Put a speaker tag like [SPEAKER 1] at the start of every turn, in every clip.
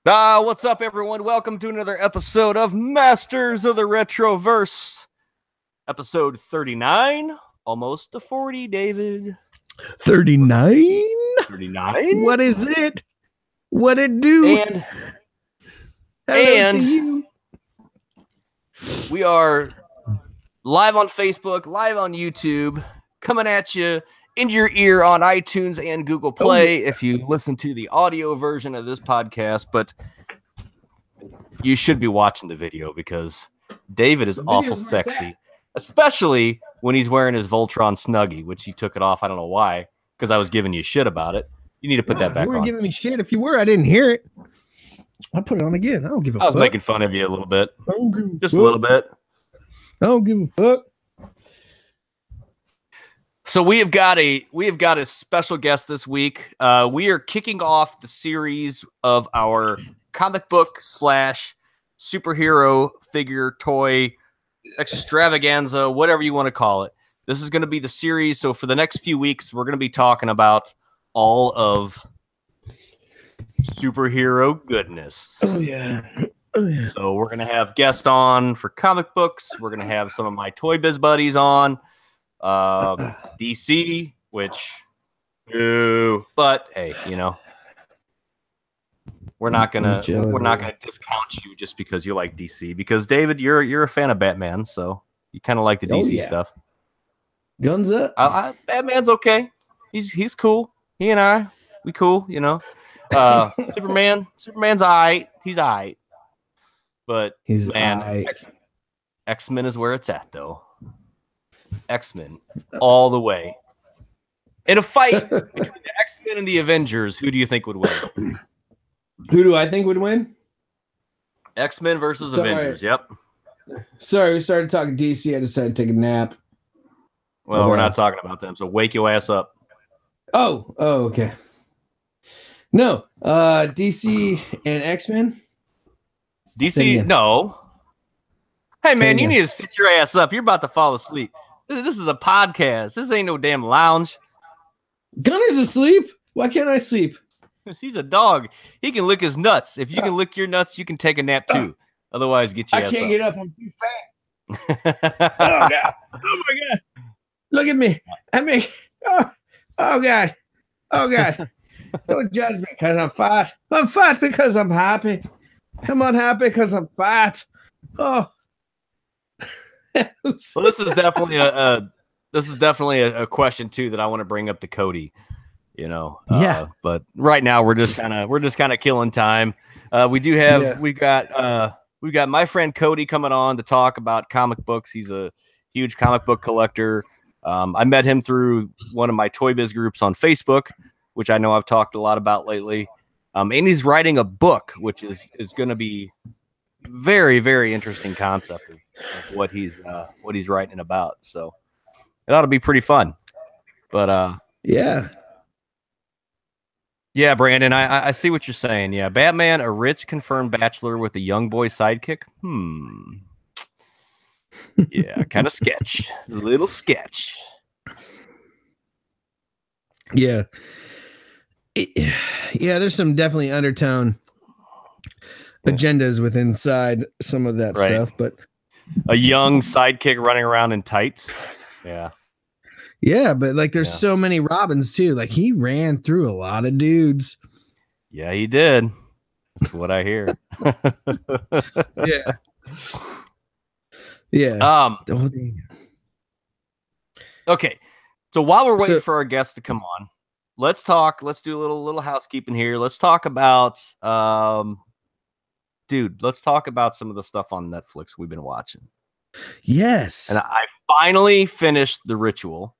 [SPEAKER 1] What's up, everyone? Welcome to another episode of Masters of the Retroverse. Episode 39. Almost to 40, David.
[SPEAKER 2] 39?
[SPEAKER 1] 39?
[SPEAKER 2] What is it? What it do?
[SPEAKER 1] And
[SPEAKER 2] Hello to you.
[SPEAKER 1] We are live on Facebook, live on YouTube, coming at you in your ear on iTunes and Google Play if you listen to the audio version of this podcast, but you should be watching the video because David is awful sexy, especially when he's wearing his Voltron Snuggie, which he took it off. I don't know why, because I was giving you shit about it. You need to put that back on.
[SPEAKER 2] You weren't giving me shit. If you were, I didn't hear it. I'll put it on again. I don't give a fuck.
[SPEAKER 1] I was making fun of you a little bit. Just
[SPEAKER 2] fuck.
[SPEAKER 1] a little bit.
[SPEAKER 2] I don't give a fuck.
[SPEAKER 1] So we have got a special guest this week. We are kicking off the series of our comic book / superhero figure toy extravaganza, whatever you want to call it. This is going to be the series. So for the next few weeks, we're going to be talking about all of superhero goodness.
[SPEAKER 2] Oh yeah. Oh yeah.
[SPEAKER 1] So we're going to have guests on for comic books. We're going to have some of my Toy Biz buddies on. DC, which, but hey, you know, we're not gonna discount you just because you like DC. Because David, you're a fan of Batman, so you kind of like the DC stuff.
[SPEAKER 2] Guns up.
[SPEAKER 1] Batman's okay. He's cool. He and we cool. You know, Superman's alright. He's alright. But X-Men is where it's at, though. X-Men all the way. In a fight between the X-Men and the Avengers, who do you think would win?
[SPEAKER 2] Who do I think would win?
[SPEAKER 1] X-Men versus Avengers. Yep.
[SPEAKER 2] Sorry, we started talking DC. I decided to take a nap.
[SPEAKER 1] Well, we're not talking about them, so wake your ass up.
[SPEAKER 2] Oh, okay. No, DC and X-Men.
[SPEAKER 1] DC, no. Hey, man, you need to sit your ass up. You're about to fall asleep. This is a podcast. This ain't no damn lounge.
[SPEAKER 2] Gunner's asleep. Why can't I sleep?
[SPEAKER 1] He's a dog. He can lick his nuts. If you can lick your nuts, you can take a nap too. Otherwise, get your ass up.
[SPEAKER 2] I can't get up. I'm too fat. Oh, God. Oh, my God. Look at me. Oh, God. Oh, God. Don't judge me because I'm fat. I'm fat because I'm happy. I'm unhappy because I'm fat. Oh.
[SPEAKER 1] Well, this is definitely a question too that I want to bring up to Cody. You know, but right now we're just kind of killing time. We've got my friend Cody coming on to talk about comic books. He's a huge comic book collector. I met him through one of my Toy Biz groups on Facebook, which I know I've talked a lot about lately. And he's writing a book, which is going to be very, very interesting concept of what he's writing about. So it ought to be pretty fun. But yeah, Brandon, I see what you're saying. Yeah, Batman, a rich confirmed bachelor with a young boy sidekick. Yeah, kind of sketch. A little sketch.
[SPEAKER 2] Yeah. There's some definitely undertone agendas with inside some of that stuff, but
[SPEAKER 1] a young sidekick running around in tights.
[SPEAKER 2] Yeah, but like there's so many Robins too. Like he ran through a lot of dudes.
[SPEAKER 1] Yeah, he did. That's what I hear.
[SPEAKER 2] Yeah.
[SPEAKER 1] Okay. So while we're waiting for our guests to come on, let's do a little housekeeping here. Let's talk about let's talk about some of the stuff on Netflix we've been watching.
[SPEAKER 2] Yes.
[SPEAKER 1] And I finally finished The Ritual.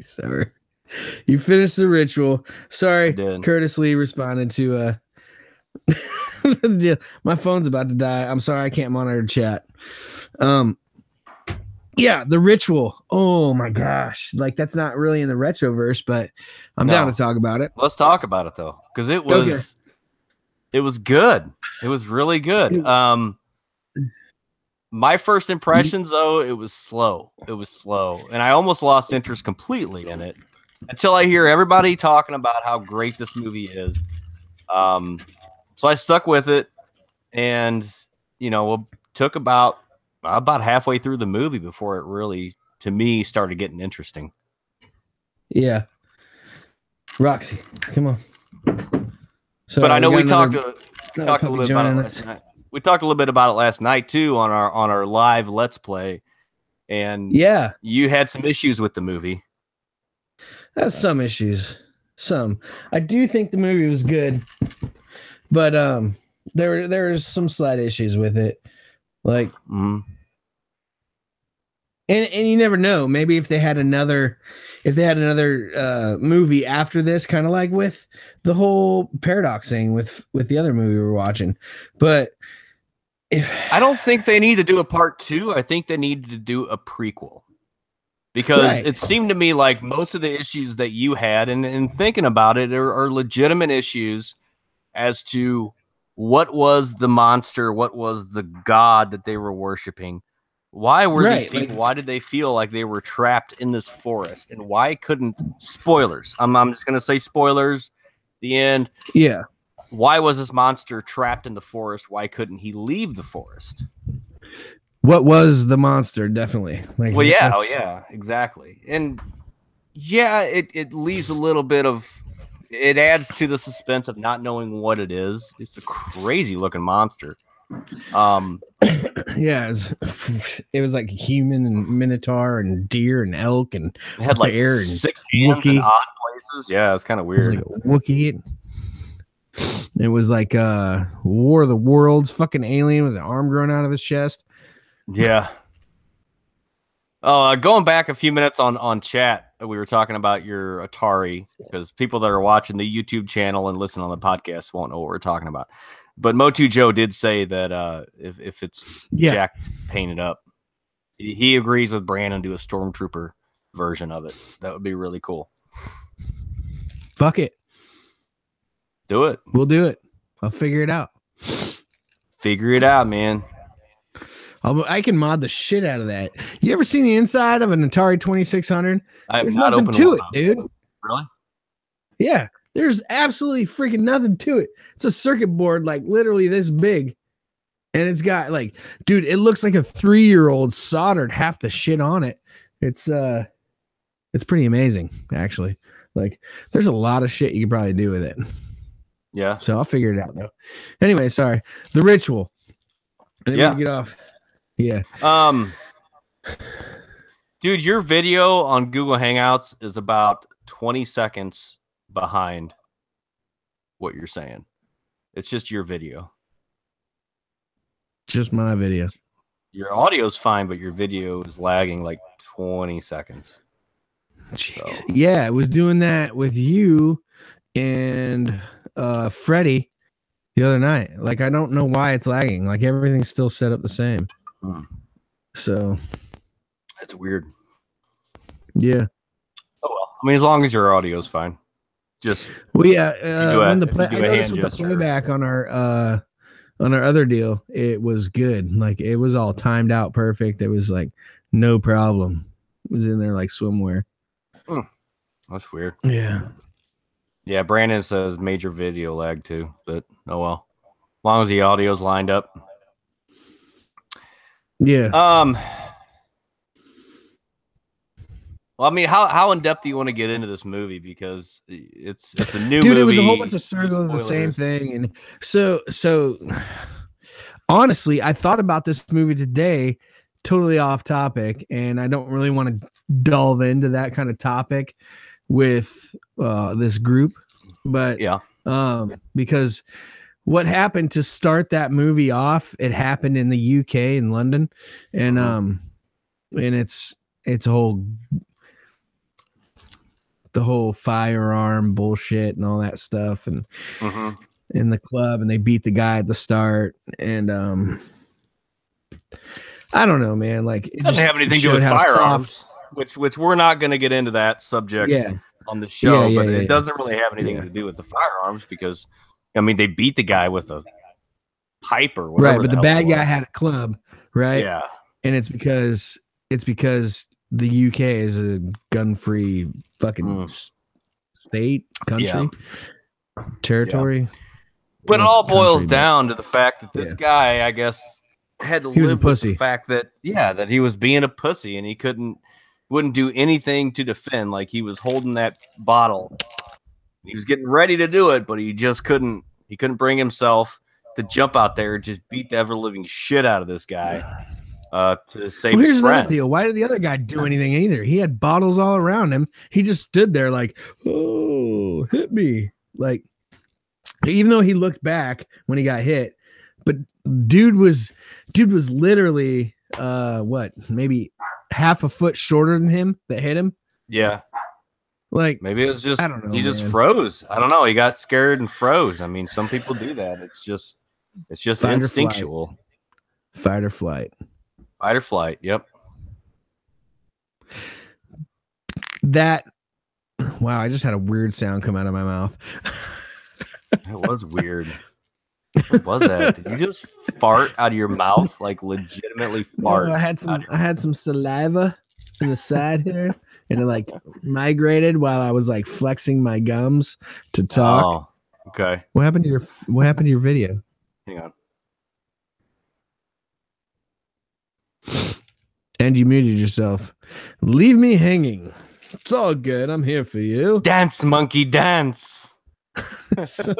[SPEAKER 2] Sorry. You finished The Ritual. Sorry. Curtis Lee responded to my phone's about to die. I'm sorry I can't monitor chat. Yeah, The Ritual. Oh my gosh. Like that's not really in the Retroverse, but I'm down to talk about it.
[SPEAKER 1] Let's talk about it though. Because it was good. It was really good. My first impressions though, it was slow. And I almost lost interest completely in it. until I hear everybody talking about how great this movie is. So I stuck with it, and it took about halfway through the movie before it really, to me, started getting interesting.
[SPEAKER 2] Yeah. Roxy, come on. So
[SPEAKER 1] but I know we talked a little bit about it last night. We talked a little bit about it last night too on our live Let's Play, and you had some issues with the movie.
[SPEAKER 2] That's some issues. Some. I do think the movie was good, but there was some slight issues with it, like. And you never know. Maybe if they had another movie after this, kind of like with the whole paradox thing with the other movie we were watching. But
[SPEAKER 1] I don't think they need to do a part 2. I think they need to do a prequel, because it seemed to me like most of the issues that you had, and thinking about it, are legitimate issues as to what was the monster, what was the god that they were worshiping. Why were these people? Why did they feel like they were trapped in this forest? And why couldn't spoilers? I'm just gonna say spoilers. The end.
[SPEAKER 2] Yeah.
[SPEAKER 1] Why was this monster trapped in the forest? Why couldn't he leave the forest?
[SPEAKER 2] What was the monster? Definitely.
[SPEAKER 1] Like, well, yeah, yeah, exactly. And yeah, it leaves a little bit of. It adds to the suspense of not knowing what it is. It's a crazy looking monster.
[SPEAKER 2] Yeah, it was like human and minotaur and deer and elk and
[SPEAKER 1] it had like
[SPEAKER 2] bear
[SPEAKER 1] 6 hands in odd places. Yeah, it's kind of weird.
[SPEAKER 2] It was like a Wookiee. It was like War of the Worlds fucking alien with an arm growing out of his chest.
[SPEAKER 1] Yeah. Going back a few minutes on chat, we were talking about your Atari, because people that are watching the YouTube channel and listen on the podcast won't know what we're talking about. But Motu Joe did say that if it's jacked, painted up, he agrees with Brandon to do a Stormtrooper version of it. That would be really cool.
[SPEAKER 2] Fuck it.
[SPEAKER 1] Do it.
[SPEAKER 2] We'll do it. I'll figure it out.
[SPEAKER 1] Figure it out, man.
[SPEAKER 2] I can mod the shit out of that. You ever seen the inside of an Atari 2600?
[SPEAKER 1] There's nothing
[SPEAKER 2] to it, dude.
[SPEAKER 1] Really?
[SPEAKER 2] Yeah. There's absolutely freaking nothing to it. It's a circuit board like literally this big. And it's got like, dude, it looks like a 3-year-old soldered half the shit on it. It's pretty amazing, actually. Like, there's a lot of shit you could probably do with it.
[SPEAKER 1] Yeah.
[SPEAKER 2] So I'll figure it out though. Anyway, sorry. The Ritual. Get off. Yeah.
[SPEAKER 1] Dude, your video on Google Hangouts is about 20 seconds behind what you're saying. It's just your video.
[SPEAKER 2] Just my video.
[SPEAKER 1] Your audio's fine, but your video is lagging like 20 seconds.
[SPEAKER 2] So. Yeah, I was doing that with you and Freddie the other night. Like, I don't know why it's lagging. Like, everything's still set up the same. So
[SPEAKER 1] that's weird.
[SPEAKER 2] Yeah.
[SPEAKER 1] Oh well. I mean, as long as your audio's fine. Just
[SPEAKER 2] when the playback on our other deal, it was good. Like, it was all timed out perfect. It was like no problem. It was in there like swimwear.
[SPEAKER 1] That's weird.
[SPEAKER 2] Yeah.
[SPEAKER 1] Yeah, Brandon says major video lag too, but oh well. As long as the audio's lined up.
[SPEAKER 2] Yeah.
[SPEAKER 1] Well, I mean, how in depth do you want to get into this movie? Because it's a new
[SPEAKER 2] movie.
[SPEAKER 1] It
[SPEAKER 2] was a whole bunch of circles of the same thing, and so honestly, I thought about this movie today, totally off topic, and I don't really want to delve into that kind of topic with this group, but because what happened to start that movie off, it happened in the UK in London, and it's the whole firearm bullshit and all that stuff, and in the club, and they beat the guy at the start, and I don't know, man. Like,
[SPEAKER 1] it doesn't have anything to do with firearms, which we're not going to get into that subject on the show, but it doesn't really have anything to do with the firearms, because I mean, they beat the guy with a pipe or whatever.
[SPEAKER 2] Right, but the bad guy had a club, right?
[SPEAKER 1] Yeah.
[SPEAKER 2] And it's because the UK is a gun-free fucking state, country, territory.
[SPEAKER 1] But it all boils down to the fact that this guy, I guess, had to live with the fact that that he was being a pussy and he wouldn't do anything to defend. Like, he was holding that bottle, he was getting ready to do it, but he just couldn't. He couldn't bring himself to jump out there and just beat the ever living shit out of this guy to save his friend.
[SPEAKER 2] Deal. Why did the other guy do anything either? He had bottles all around him. He just stood there like, oh, hit me. Like, even though he looked back when he got hit, but dude was literally maybe half a foot shorter than him that hit him.
[SPEAKER 1] Yeah.
[SPEAKER 2] Like,
[SPEAKER 1] maybe it was just, I don't know, he just froze. I don't know. He got scared and froze. I mean, some people do that. It's just instinctual.
[SPEAKER 2] Fight or flight.
[SPEAKER 1] Fight or flight. Yep.
[SPEAKER 2] Wow. I just had a weird sound come out of my mouth.
[SPEAKER 1] It was weird. What was that? Did you just fart out of your mouth? Like, legitimately fart?
[SPEAKER 2] No, I had some saliva in the side here. And it like migrated while I was like flexing my gums to talk.
[SPEAKER 1] Oh, okay.
[SPEAKER 2] What happened to your video?
[SPEAKER 1] Hang on.
[SPEAKER 2] And you muted yourself. Leave me hanging. It's all good. I'm here for you.
[SPEAKER 1] Dance, monkey, dance.
[SPEAKER 2] So,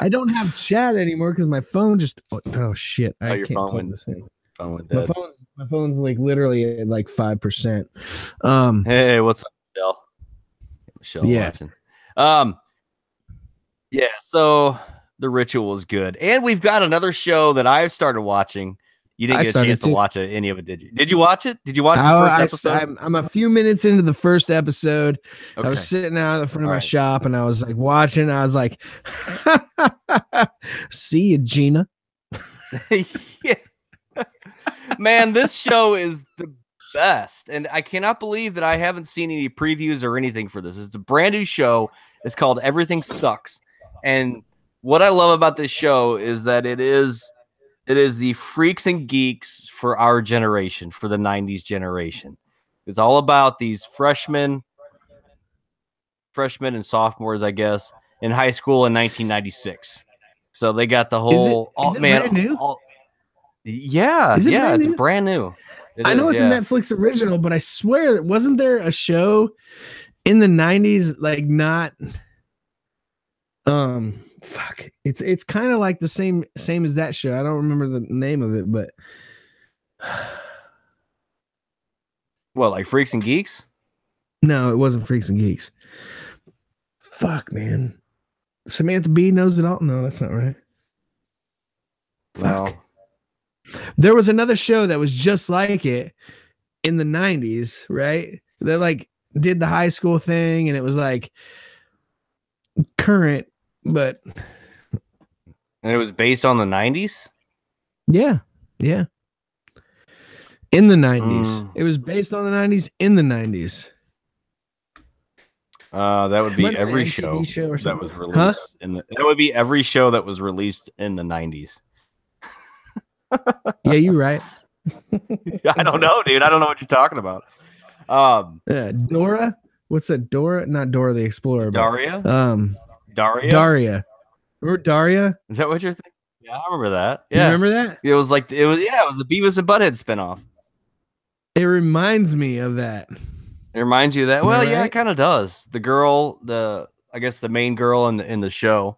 [SPEAKER 2] I don't have chat anymore because my phone just. Oh shit! I can't put this in. My phone's like literally at like 5%.
[SPEAKER 1] Hey, what's up, Michelle? Michelle watching. Yeah, so The Ritual is good. And we've got another show that I've started watching. You didn't get a chance to watch any of it, did you? Did you watch it? Did you watch the first episode?
[SPEAKER 2] I'm a few minutes into the first episode. Okay. I was sitting out in the front of my shop and I was like watching. I was like, see you, Gina.
[SPEAKER 1] Yeah. Man, this show is the best. And I cannot believe that I haven't seen any previews or anything for this. It's a brand new show. It's called Everything Sucks. And what I love about this show is that it is the freaks and geeks for our generation, for the 90s generation. It's all about these freshmen and sophomores, I guess, in high school in 1996. So they got the whole
[SPEAKER 2] is it brand new?
[SPEAKER 1] It's brand new.
[SPEAKER 2] I know it's a Netflix original, but I swear, wasn't there a show in the 90s like not it's kind of like the same as that show. I don't remember the name of it, but
[SPEAKER 1] what, like Freaks and Geeks?
[SPEAKER 2] No, it wasn't Freaks and Geeks. Fuck, man. Samantha Bee knows it all. No, that's not right.
[SPEAKER 1] Well,
[SPEAKER 2] there was another show that was just like it in the 90s, right? They like did the high school thing and it was like current, but
[SPEAKER 1] and it was based on the 90s?
[SPEAKER 2] Yeah. Yeah. In the 90s. It was based on the 90s in the 90s.
[SPEAKER 1] That would be every show that was released that would be every show that was released in the 90s.
[SPEAKER 2] Yeah, you're right.
[SPEAKER 1] I don't know, dude. I don't know what you're talking about.
[SPEAKER 2] Dora? What's that? Dora? Not Dora the Explorer.
[SPEAKER 1] Daria?
[SPEAKER 2] Daria. Remember Daria?
[SPEAKER 1] Is that what you're thinking? Yeah, I remember that. Yeah.
[SPEAKER 2] You remember that?
[SPEAKER 1] It was the Beavis and Butthead spinoff.
[SPEAKER 2] It reminds me of that.
[SPEAKER 1] It reminds you of that? Well, yeah, it kind of does. The girl, I guess the main girl in the show.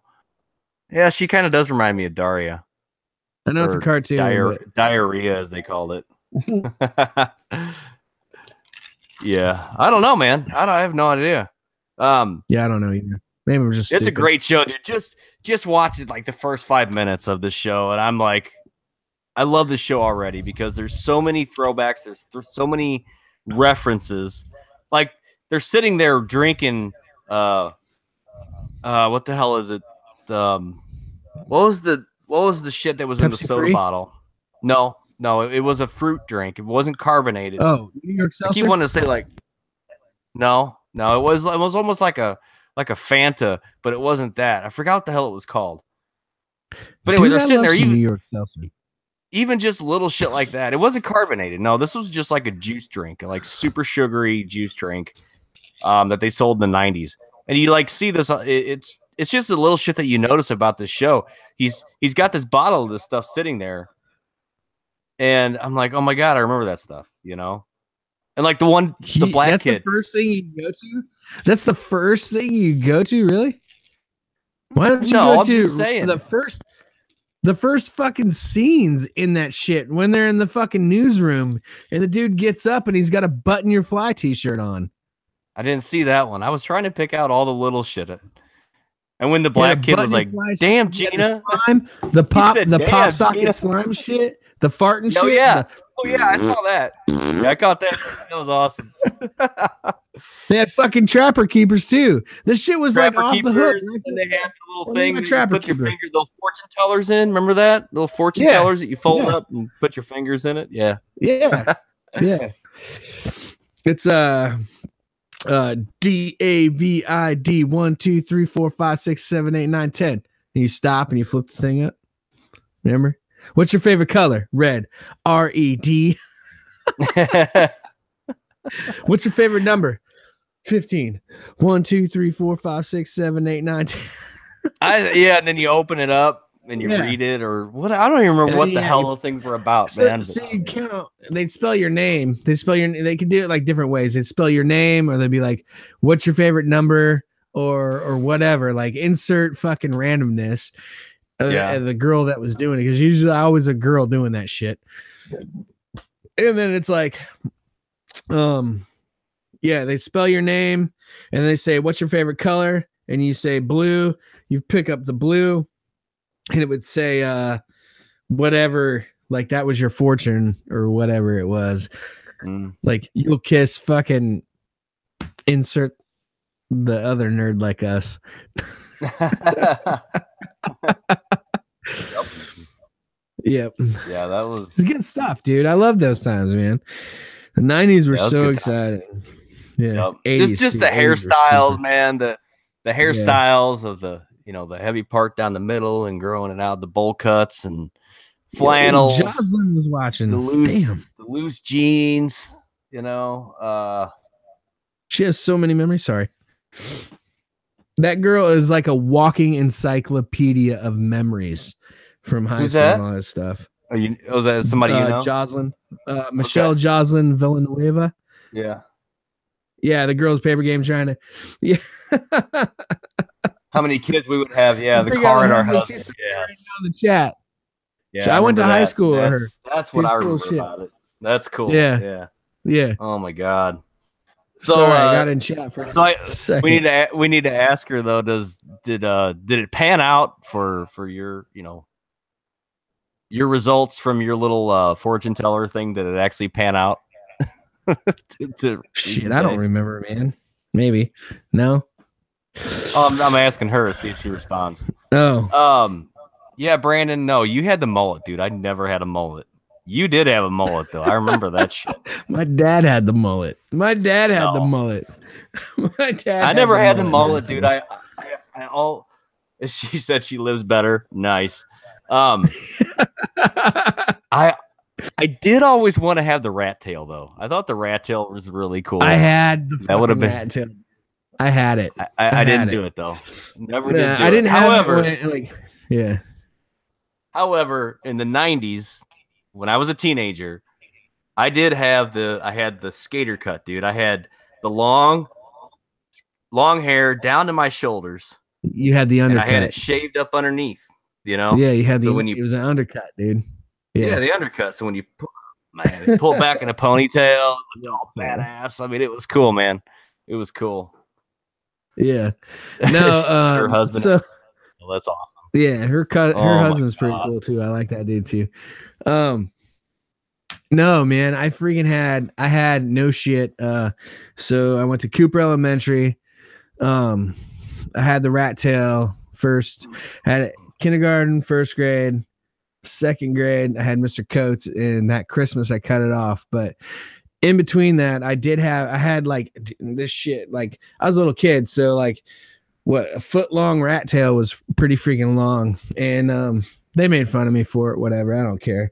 [SPEAKER 1] Yeah, she kind of does remind me of Daria.
[SPEAKER 2] I know it's a cartoon.
[SPEAKER 1] Diarrhea, as they called it. Yeah, I don't know, man. I have no idea.
[SPEAKER 2] Yeah, I don't know either. Maybe we're just.
[SPEAKER 1] It's a great show, dude. Just watch it, like the first 5 minutes of the show, and I'm like, I love this show already because there's so many throwbacks. There's so many references. Like they're sitting there drinking. What the hell is it? What was the shit that was in the soda bottle? No, it was a fruit drink. It wasn't carbonated.
[SPEAKER 2] Oh, New York Seltzer?
[SPEAKER 1] I keep wanting to say like, no, it was almost like a Fanta, but it wasn't that. I forgot what the hell it was called. But anyway, they're sitting there.
[SPEAKER 2] New York Seltzer.
[SPEAKER 1] even just little shit like that. It wasn't carbonated. No, this was just like a juice drink, like super sugary juice drink that they sold in the 90s. And you like see this, it's just a little shit that you notice about this show. He's got this bottle of this stuff sitting there. And I'm like, oh my God, I remember that stuff, you know? And like the black kid.
[SPEAKER 2] That's the first thing you go to? That's the first thing you go to, really? Why don't you go to the first fucking scenes in that shit when they're in the fucking newsroom and the dude gets up and he's got a Button Your Fly t-shirt on?
[SPEAKER 1] I didn't see that one. I was trying to pick out all the little shit. And when the black kid was like, damn, Gina.
[SPEAKER 2] The pop socket slime shit. The farting shit.
[SPEAKER 1] Yeah. I saw that. Yeah, I caught that. That was awesome.
[SPEAKER 2] They had fucking trapper keepers too. This shit was like off the hook.
[SPEAKER 1] And they had the little thing you put your finger, those fortune tellers in. Remember that? Little fortune tellers that you fold up and put your fingers in it. Yeah.
[SPEAKER 2] Yeah. Yeah. It's DAVID 1 2 3 4 5 6 7 8 9 10. And you stop and you flip the thing up. Remember? What's your favorite color? Red. RED. What's your favorite number? 15. 1 2 3 4 5 6 7 8 9 10.
[SPEAKER 1] And then you open it up and you read it or what? I don't even remember what the hell those things were about, man.
[SPEAKER 2] So you count. They'd spell your name. They could do it like different ways. They'd spell your name, or they'd be like, "What's your favorite number?" or whatever. Like insert fucking randomness. The girl that was doing it, because usually always a girl doing that shit. And then it's like, they spell your name and they say, "What's your favorite color?" And you say blue. You pick up the blue. And it would say, whatever, like that was your fortune or whatever it was. Like you'll kiss fucking insert the other nerd like us. Yep.
[SPEAKER 1] Yeah, that was
[SPEAKER 2] good stuff, dude. I love those times, man. The 90s were so exciting. Yeah.
[SPEAKER 1] Yep. Just the hairstyles, man. The hairstyles of the the heavy part down the middle and growing it out, the bowl cuts and flannel.
[SPEAKER 2] Jocelyn was watching
[SPEAKER 1] the loose jeans,
[SPEAKER 2] she has so many memories. Sorry. That girl is like a walking encyclopedia of memories from high school and all that stuff.
[SPEAKER 1] Was that somebody you know?
[SPEAKER 2] Jocelyn. Michelle Jocelyn Villanueva.
[SPEAKER 1] Yeah.
[SPEAKER 2] Yeah, the girls' paper game trying to. Yeah.
[SPEAKER 1] How many kids we would have? Yeah, the car in our house. Yeah.
[SPEAKER 2] On the chat.
[SPEAKER 1] Yeah,
[SPEAKER 2] so I went to high school with her.
[SPEAKER 1] That's what I remember about it. That's cool.
[SPEAKER 2] Yeah.
[SPEAKER 1] Oh my God. So
[SPEAKER 2] sorry, I got in chat for
[SPEAKER 1] we need to ask her though. Did it pan out for your your results from your little fortune teller thing? Did it actually pan out?
[SPEAKER 2] Shit, I don't remember, man. Maybe no.
[SPEAKER 1] I'm asking her, see if she responds.
[SPEAKER 2] Oh.
[SPEAKER 1] Yeah, Brandon, no, you had the mullet, dude. I never had a mullet. You did have a mullet, though. I remember that shit.
[SPEAKER 2] My dad had the mullet. My dad had the mullet.
[SPEAKER 1] I never had the mullet, dude. She said she lives better. Nice. I did always want to have the rat tail, though. I thought the rat tail was really cool.
[SPEAKER 2] I had
[SPEAKER 1] that would have been
[SPEAKER 2] rat tail. I had it.
[SPEAKER 1] I didn't do it though. Never did.
[SPEAKER 2] I didn't have it.
[SPEAKER 1] However, in the 90s, when I was a teenager, I had the skater cut, dude. I had the long hair down to my shoulders.
[SPEAKER 2] You had the undercut.
[SPEAKER 1] And I had it shaved up underneath. Yeah,
[SPEAKER 2] you had it was an undercut, dude.
[SPEAKER 1] Yeah, the undercut. So when you pull back in a ponytail, it was all badass. I mean, it was cool, man. It was cool.
[SPEAKER 2] Yeah. No,
[SPEAKER 1] her husband. Well, that's awesome.
[SPEAKER 2] Yeah, her husband's pretty cool too. I like that dude too. No, man, I had no shit. So I went to Cooper Elementary. I had the rat tail first. I had kindergarten, first grade, second grade. I had Mr. Coates, and that Christmas I cut it off. But in between that, I had like this shit. Like I was a little kid, so like a foot long rat tail was pretty freaking long, and they made fun of me for it. Whatever, I don't care.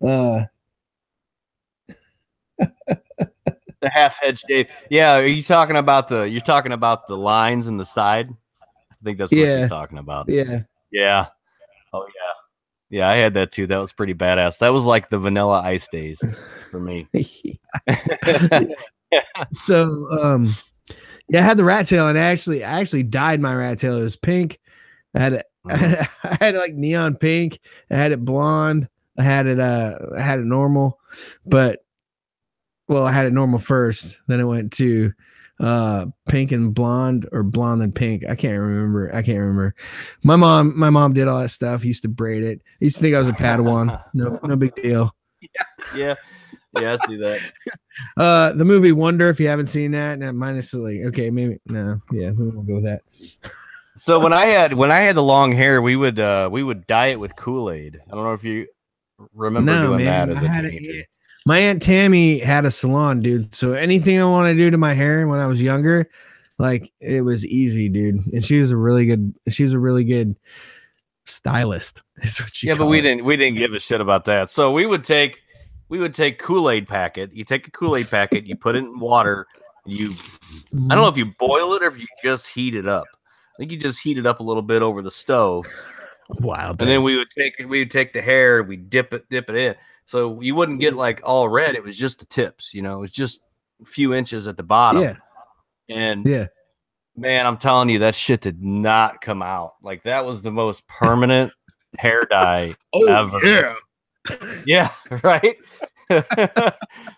[SPEAKER 2] Uh,
[SPEAKER 1] The half head shave. Yeah, are you talking about the lines in the side? I think that's what she's talking about.
[SPEAKER 2] Yeah.
[SPEAKER 1] Yeah. Oh yeah. Yeah, I had that too. That was pretty badass. That was like the Vanilla Ice days for me.
[SPEAKER 2] So yeah, I had the rat tail, and I actually dyed my rat tail. It was pink. I had it I had like neon pink. I had it blonde. I had it normal, but well, I had it normal first. Then it went to pink and blonde, or blonde and pink. I can't remember. My mom did all that stuff. Used to braid it. I used to think I was a Padawan. No big deal.
[SPEAKER 1] Yeah, I see that.
[SPEAKER 2] The movie Wonder, if you haven't seen that, minus like, okay, maybe no, yeah, we won't go with that.
[SPEAKER 1] So when I had the long hair, we would dye it with Kool-Aid. I don't know if you remember doing that as a teenager.
[SPEAKER 2] My Aunt Tammy had a salon, dude. So anything I want to do to my hair when I was younger, like, it was easy, dude. And she was a really good stylist. Is what she
[SPEAKER 1] but we didn't give a shit about that. So we would take Kool-Aid packet. You take a Kool-Aid packet, you put it in water, I don't know if you boil it or if you just heat it up. I think you just heat it up a little bit over the stove.
[SPEAKER 2] Wow.
[SPEAKER 1] And then we would take the hair, we dip it in. So you wouldn't get like all red. It was just the tips, it was just a few inches at the bottom.
[SPEAKER 2] Yeah.
[SPEAKER 1] And man, I'm telling you, that shit did not come out. Like, that was the most permanent hair dye ever.
[SPEAKER 2] Yeah.
[SPEAKER 1] Yeah, right.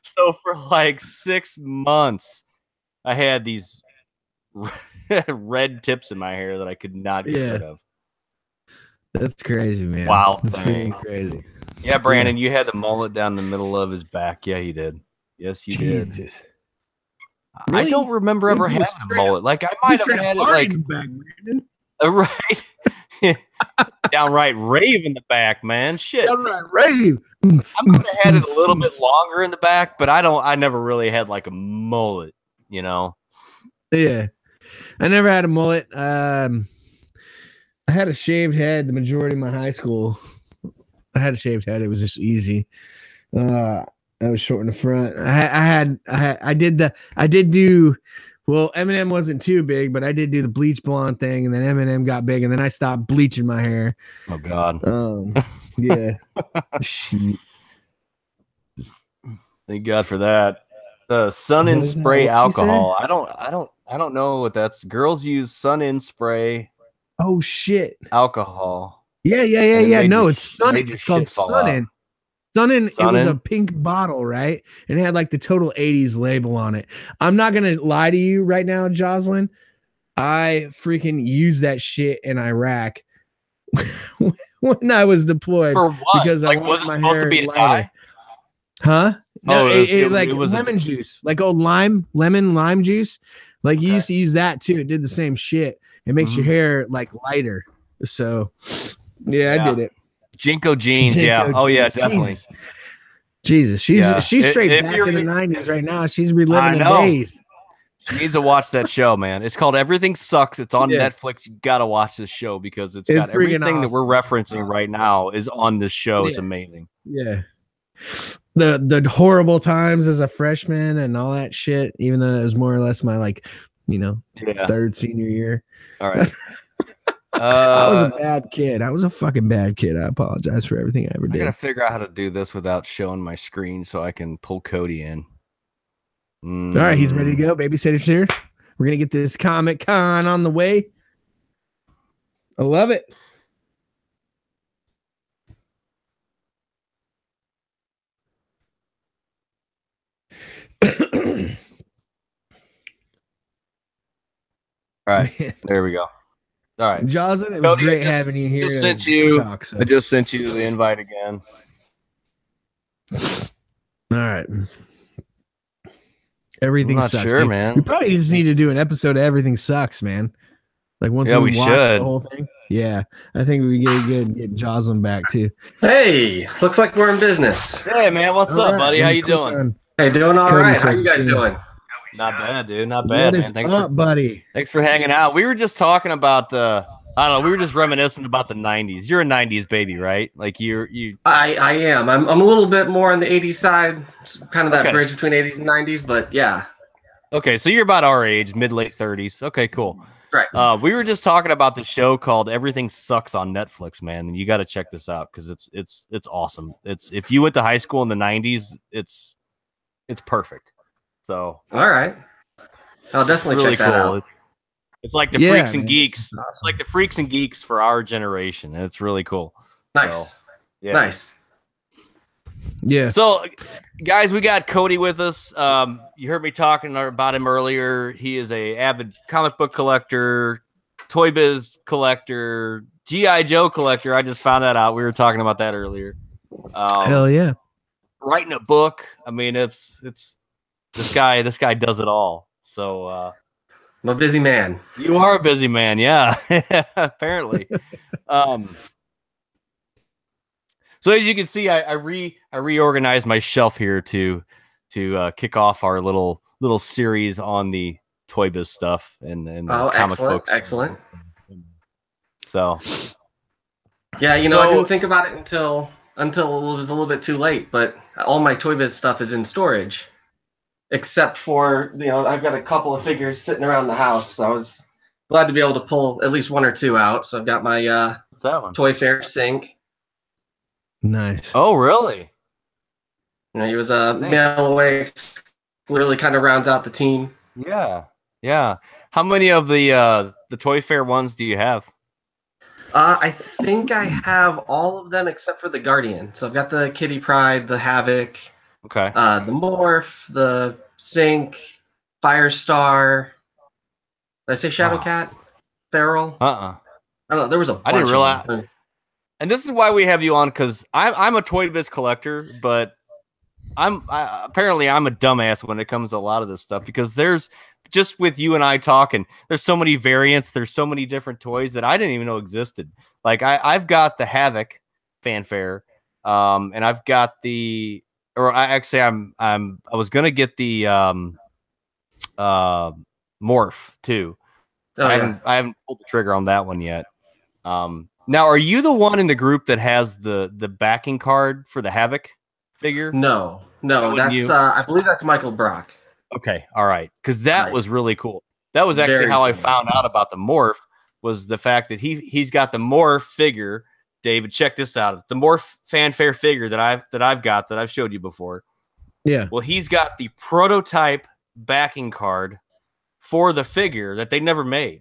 [SPEAKER 1] So for like 6 months, I had these red tips in my hair that I could not get rid of.
[SPEAKER 2] That's crazy, man.
[SPEAKER 1] Wow,
[SPEAKER 2] that's pretty crazy.
[SPEAKER 1] Yeah, Brandon, you had the mullet down the middle of his back. Yeah, he did. Yes, you did. Really? I don't remember ever having a mullet. Like, I might have had it like back, right. Downright rave in the back, man. Shit.
[SPEAKER 2] Downright rave.
[SPEAKER 1] I might have had it a little bit longer in the back, but I never really had like a mullet,
[SPEAKER 2] Yeah. I never had a mullet. I had a shaved head the majority of my high school. I had a shaved head. It was just easy. I was short in the front. I did do, well, Eminem wasn't too big, but I did do the bleach blonde thing, and then Eminem got big, and then I stopped bleaching my hair.
[SPEAKER 1] Oh God.
[SPEAKER 2] Yeah. Shit.
[SPEAKER 1] Thank God for that. The sun in spray alcohol. I don't know what that's. Girls use sun in spray.
[SPEAKER 2] Oh shit.
[SPEAKER 1] Alcohol.
[SPEAKER 2] Yeah. No, it's Sun-In. It's called Sun-In. Sun-In, it was a pink bottle, right? And it had like the total 80s label on it. I'm not gonna lie to you right now, Jocelyn. I freaking used that shit in Iraq when I was deployed.
[SPEAKER 1] For what?
[SPEAKER 2] Because
[SPEAKER 1] like,
[SPEAKER 2] I
[SPEAKER 1] was it
[SPEAKER 2] my
[SPEAKER 1] supposed
[SPEAKER 2] hair
[SPEAKER 1] to be a
[SPEAKER 2] lighter.
[SPEAKER 1] dye?
[SPEAKER 2] Huh? No, it was
[SPEAKER 1] lemon
[SPEAKER 2] juice, like old lemon lime juice. Like, you used to use that too. It did the same shit. It makes your hair like lighter. So, yeah, I did it.
[SPEAKER 1] Jinko jeans, yeah. Oh yeah, definitely.
[SPEAKER 2] Jesus. She's straight back in the 90s right now. She's reliving the days.
[SPEAKER 1] She needs to watch that show, man. It's called Everything Sucks. It's on Netflix. You gotta watch this show because it's got everything that we're referencing right now is on this show. It's amazing.
[SPEAKER 2] Yeah. The horrible times as a freshman and all that shit, even though it was more or less my third senior year.
[SPEAKER 1] All right.
[SPEAKER 2] I was a bad kid. I was a fucking bad kid. I apologize for everything I ever did.
[SPEAKER 1] I gotta figure out how to do this without showing my screen so I can pull Cody in.
[SPEAKER 2] All right, he's ready to go. Babysitter's here. We're gonna get this Comic Con on the way. I love it.
[SPEAKER 1] All right, there we go. All right,
[SPEAKER 2] Jocelyn, it was
[SPEAKER 1] Cody,
[SPEAKER 2] great having you here.
[SPEAKER 1] I just sent you the invite again.
[SPEAKER 2] All right. Everything sucks.
[SPEAKER 1] Sure, man.
[SPEAKER 2] We probably just need to do an episode of Everything Sucks, man. Like, once we watch the whole thing. Yeah, I think we get Jocelyn back too.
[SPEAKER 3] Hey, looks like we're in business.
[SPEAKER 1] Hey, man, what's up, buddy? How you doing?
[SPEAKER 3] Hey, doing all right. How you guys doing?
[SPEAKER 1] Not bad, dude. Not bad,
[SPEAKER 2] man. Thanks up, buddy.
[SPEAKER 1] Thanks for hanging out. We were just talking about I don't know. We were just reminiscing about the '90s. You're a '90s baby, right? Like you.
[SPEAKER 3] I am. I'm a little bit more on the '80s side, kind of that
[SPEAKER 1] Okay.
[SPEAKER 3] bridge between '80s and '90s. But yeah.
[SPEAKER 1] Okay, so you're about our age, mid-late 30s. Okay, cool.
[SPEAKER 3] Right.
[SPEAKER 1] We were just talking about the show called Everything Sucks on Netflix, man, and you got to check this out because it's awesome. It's if you went to high school in the '90s, it's perfect. So
[SPEAKER 3] all right, I'll definitely
[SPEAKER 1] really
[SPEAKER 3] check that out.
[SPEAKER 1] It's like the freaks and geeks. Awesome. It's like the freaks and geeks for our generation. And it's really cool.
[SPEAKER 3] Nice.
[SPEAKER 1] So, yeah.
[SPEAKER 3] Nice.
[SPEAKER 2] Yeah.
[SPEAKER 1] So, guys, we got Cody with us. You heard me talking about him earlier. He is a avid comic book collector, Toy Biz collector, G.I. Joe collector. I just found that out. We were talking about that earlier.
[SPEAKER 2] Hell yeah.
[SPEAKER 1] Writing a book. I mean, it's this guy does it all. So,
[SPEAKER 3] I'm a busy man.
[SPEAKER 1] You are a busy man, yeah. Apparently. So as you can see, I reorganized my shelf here to kick off our little series on the Toy Biz stuff and comic books.
[SPEAKER 3] Excellent.
[SPEAKER 1] So
[SPEAKER 3] yeah, I didn't think about it until it was a little bit too late, but all my Toy Biz stuff is in storage. Except for, I've got a couple of figures sitting around the house. So I was glad to be able to pull at least one or two out. So I've got my Toy Fair sink.
[SPEAKER 2] Nice.
[SPEAKER 1] Oh, really?
[SPEAKER 3] He was a mail away. Really kind of rounds out the team.
[SPEAKER 1] Yeah. Yeah. How many of the Toy Fair ones do you have?
[SPEAKER 3] I think I have all of them except for the Guardian. So I've got the Kitty Pryde, the Havoc.
[SPEAKER 1] Okay.
[SPEAKER 3] The Morph, the Sink, Firestar. Did I say Shadowcat? Feral?
[SPEAKER 1] I
[SPEAKER 3] don't know. There was a bunch.
[SPEAKER 1] I didn't realize. And this is why we have you on, because I'm a Toy Biz collector, but apparently I'm a dumbass when it comes to a lot of this stuff, because there's just with you and I talking, there's so many variants, there's so many different toys that I didn't even know existed. Like I've got the Havoc fanfare, and I've got the. Or I was gonna get the Morph too. I haven't pulled the trigger on that one yet. Now, are you the one in the group that has the backing card for the Havoc figure?
[SPEAKER 3] No, that's I believe that's Michael Brock.
[SPEAKER 1] Okay, all right, because that was really cool. That was actually how I found out about the Morph, was the fact that he's got the Morph figure. David, check this out. The Morph fanfare figure that I've showed you before.
[SPEAKER 2] Yeah.
[SPEAKER 1] Well, he's got the prototype backing card for the figure that they never made.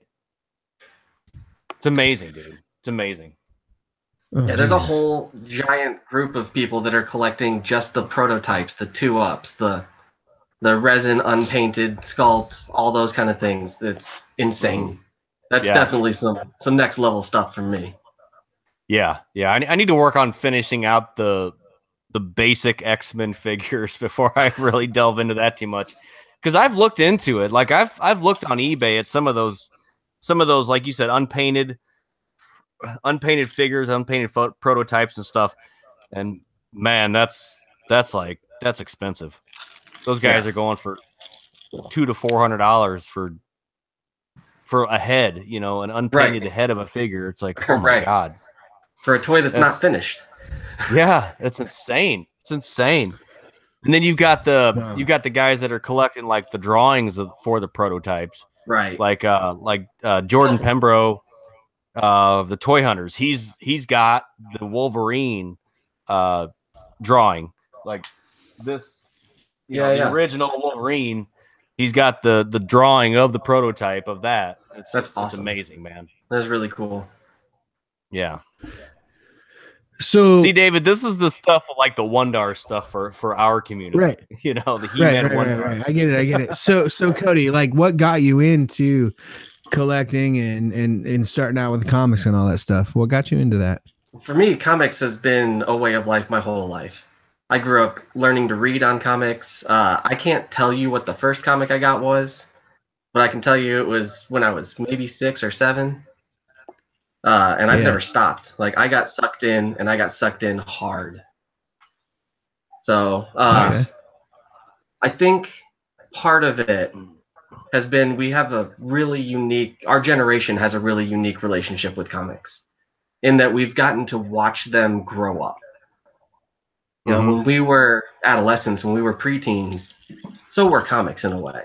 [SPEAKER 1] It's amazing, dude. It's amazing.
[SPEAKER 3] Yeah, there's a whole giant group of people that are collecting just the prototypes, the 2-ups, the resin unpainted sculpts, all those kind of things. It's insane. That's definitely some next level stuff for me.
[SPEAKER 1] Yeah. I need to work on finishing out the basic X-Men figures before I really delve into that too much, because I've looked into it. Like I've looked on eBay at some of those, like you said, unpainted figures, unpainted prototypes and stuff. And man, that's expensive. Those guys are going for $200 to $400 for a head, an unpainted head of a figure. It's like, oh my God.
[SPEAKER 3] For a toy that's not finished.
[SPEAKER 1] Yeah, it's insane. It's insane. And then you've got the guys that are collecting like the drawings for the prototypes.
[SPEAKER 3] Right.
[SPEAKER 1] Like Jordan Pembroke, the Toy Hunters. He's got the Wolverine drawing. Like this, the original Wolverine. He's got the drawing of the prototype of that.
[SPEAKER 3] That's awesome.
[SPEAKER 1] It's amazing, man.
[SPEAKER 3] That's really cool.
[SPEAKER 1] Yeah.
[SPEAKER 2] So
[SPEAKER 1] see, David, this is the stuff like the Wondar stuff for our community,
[SPEAKER 2] right?
[SPEAKER 1] The He-Man Wondar.
[SPEAKER 2] Right. I get it. So Cody, like, what got you into collecting and starting out with comics and all that stuff? What got you into that?
[SPEAKER 3] For me, comics has been a way of life my whole life. I grew up learning to read on comics. I can't tell you what the first comic I got was, but I can tell you it was when I was maybe 6 or 7. And I've never stopped. Like, I got sucked in, and I got sucked in hard. So I think part of it has been we have a really unique, our generation has a really unique relationship with comics in that we've gotten to watch them grow up. You know, when we were adolescents, when we were preteens, so were comics in a way.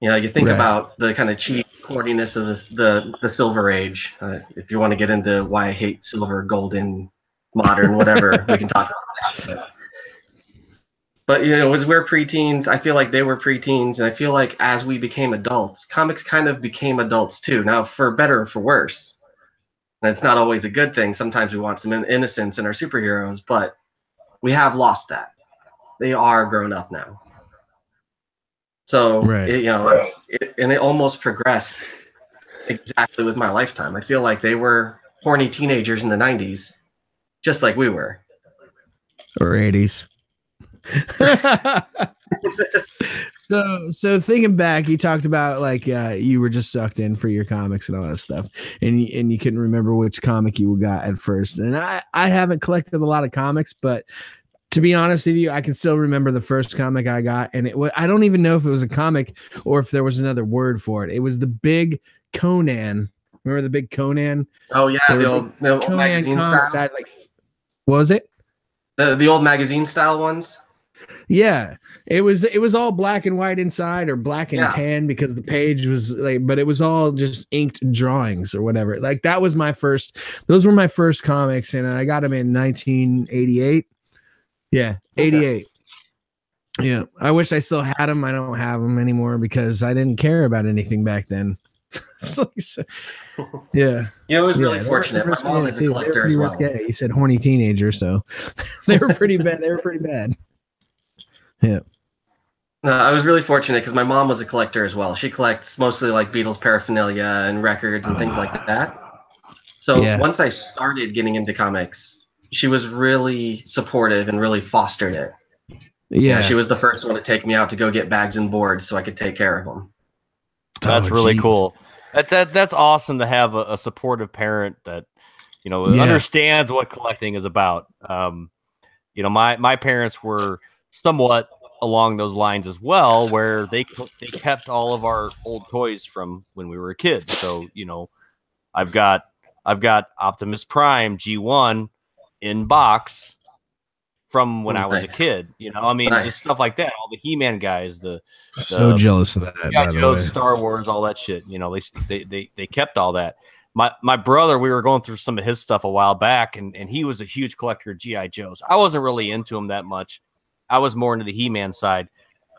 [SPEAKER 3] You know, you think about the kind of cheap corniness of the Silver Age. If you want to get into why I hate silver, golden, modern, whatever, we can talk about that. But, you know, as we're preteens, I feel like they were preteens, and I feel like as we became adults, comics kind of became adults too. Now, for better or for worse, and it's not always a good thing. Sometimes we want some innocence in our superheroes, but we have lost that. They are grown up now. So, you know, and it almost progressed exactly with my lifetime. I feel like they were horny teenagers in the 90s, just like we were.
[SPEAKER 2] Or 80s. So thinking back, you talked about like you were just sucked in for your comics and all that stuff, and you couldn't remember which comic you got at first. And I haven't collected a lot of comics, but to be honest with you, I can still remember the first comic I got, and I don't even know if it was a comic or if there was another word for it. It was the Big Conan. Remember the Big Conan?
[SPEAKER 3] Oh yeah, the old magazine style.
[SPEAKER 2] What was it?
[SPEAKER 3] The old magazine style ones.
[SPEAKER 2] Yeah, it was all black and white inside, or black and tan, because the page was like, but it was all just inked drawings or whatever. Like that was those were my first comics, and I got them in 1988. Yeah, 88. Yeah, I wish I still had them. I don't have them anymore because I didn't care about anything back then. Yeah.
[SPEAKER 3] Yeah, it was really fortunate. My mom is a collector as well.
[SPEAKER 2] You said horny teenager, so they were pretty bad. They were pretty bad. Yeah.
[SPEAKER 3] No, I was really fortunate because my mom was a collector as well. She collects mostly like Beatles paraphernalia and records and things like that. So once I started getting into comics, she was really supportive and really fostered it. Yeah. You know, she was the first one to take me out to go get bags and boards so I could take care of them.
[SPEAKER 1] That's really cool. That's awesome to have a supportive parent that, you know, understands what collecting is about. You know, my parents were somewhat along those lines as well, where they kept all of our old toys from when we were a kid. So, you know, I've got Optimus Prime G1 in box from when I was a kid. You know, I mean, just stuff like that. All the He-Man guys,
[SPEAKER 2] so jealous of that.
[SPEAKER 1] Yeah, Joe's Star Wars, all that shit. You know, they kept all that. My brother, we were going through some of his stuff a while back, and he was a huge collector of G.I. Joes. I wasn't really into him that much. I was more into the He-Man side,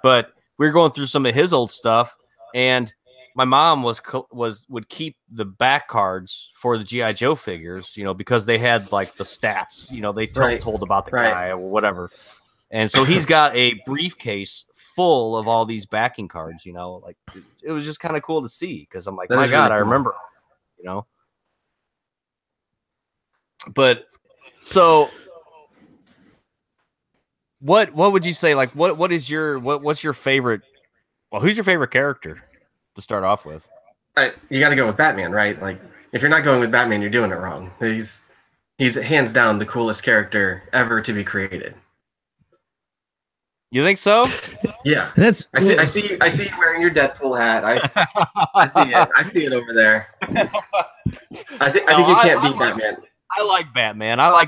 [SPEAKER 1] but we were going through some of his old stuff, and my mom would keep the back cards for the G.I. Joe figures, you know, because they had like the stats, you know, they told about the guy or whatever. And so he's got a briefcase full of all these backing cards, you know, like it was just kind of cool to see, because I'm like, my God, really I remember, you know. But so what would you say, like what's your favorite, well, who's your favorite character to start off with?
[SPEAKER 3] You got to go with Batman, right? Like, if you're not going with Batman, you're doing it wrong. He's hands down the coolest character ever to be created.
[SPEAKER 1] You think so?
[SPEAKER 3] Yeah, I see you wearing your Deadpool hat. I see it. I see it over there. I think you can't beat Batman.
[SPEAKER 1] I like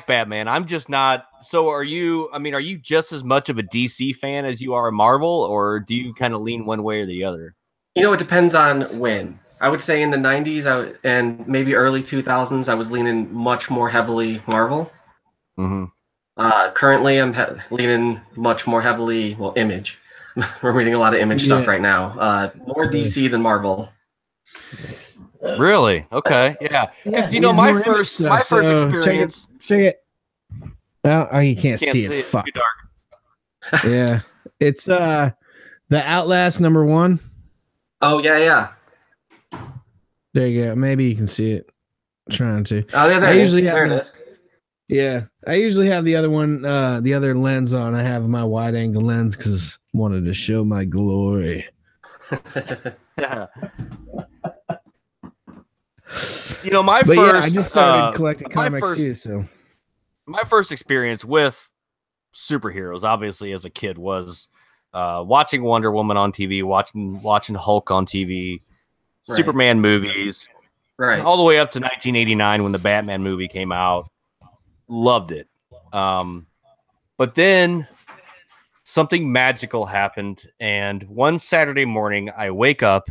[SPEAKER 1] Batman. I'm just not. So are you? I mean, are you just as much of a DC fan as you are a Marvel, or do you kind of lean one way or the other?
[SPEAKER 3] You know, it depends on when. I would say in the 90s and maybe early 2000s, I was leaning much more heavily Marvel. Currently, I'm leaning much more heavily, well, Image. We're reading a lot of Image stuff right now. More DC than Marvel.
[SPEAKER 1] Really? Okay. Yeah. Because you know, my first experience.
[SPEAKER 2] Check it. Oh, you can't see it. Fuck.
[SPEAKER 1] Too dark.
[SPEAKER 2] Yeah. It's the Outlast #1.
[SPEAKER 3] Oh yeah.
[SPEAKER 2] There you go. Maybe you can see it. I'm trying to.
[SPEAKER 3] Oh yeah, there it is.
[SPEAKER 2] Yeah, I usually have the other one, the other lens on. I have my wide angle lens because I wanted to show my glory.
[SPEAKER 1] You know, I
[SPEAKER 2] just started collecting comics too. So
[SPEAKER 1] my first experience with superheroes, obviously as a kid, was watching Wonder Woman on TV, watching Hulk on TV, Superman movies, all the way up to 1989 when the Batman movie came out. Loved it. But then something magical happened, and one Saturday morning I wake up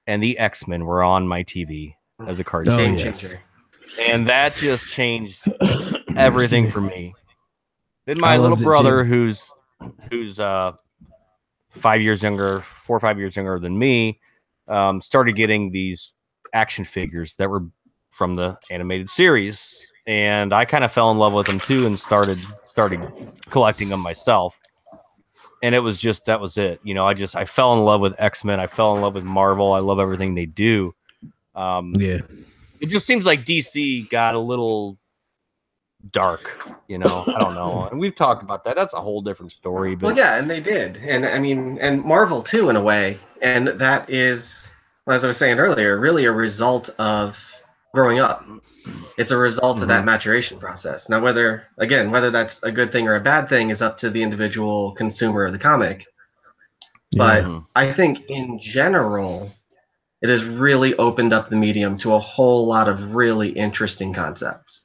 [SPEAKER 1] and the X-Men were on my TV as a cartoon.
[SPEAKER 3] Game changer.
[SPEAKER 1] And that just changed everything for me. Then my little brother, who's 4 or 5 years younger than me, started getting these action figures that were from the animated series, and I kind of fell in love with them too, and started collecting them myself. And it was just, that was it. You know, I fell in love with X-Men. I fell in love with Marvel. I love everything they do. It just seems like DC got a little dark, you know. I don't know. And we've talked about that. That's a whole different story. But
[SPEAKER 3] well, yeah, and they did. And I mean, and Marvel too, in a way. And that is, as I was saying earlier, really a result of growing up. It's a result of that maturation process. Now, whether that's a good thing or a bad thing is up to the individual consumer of the comic. But I think in general, it has really opened up the medium to a whole lot of really interesting concepts.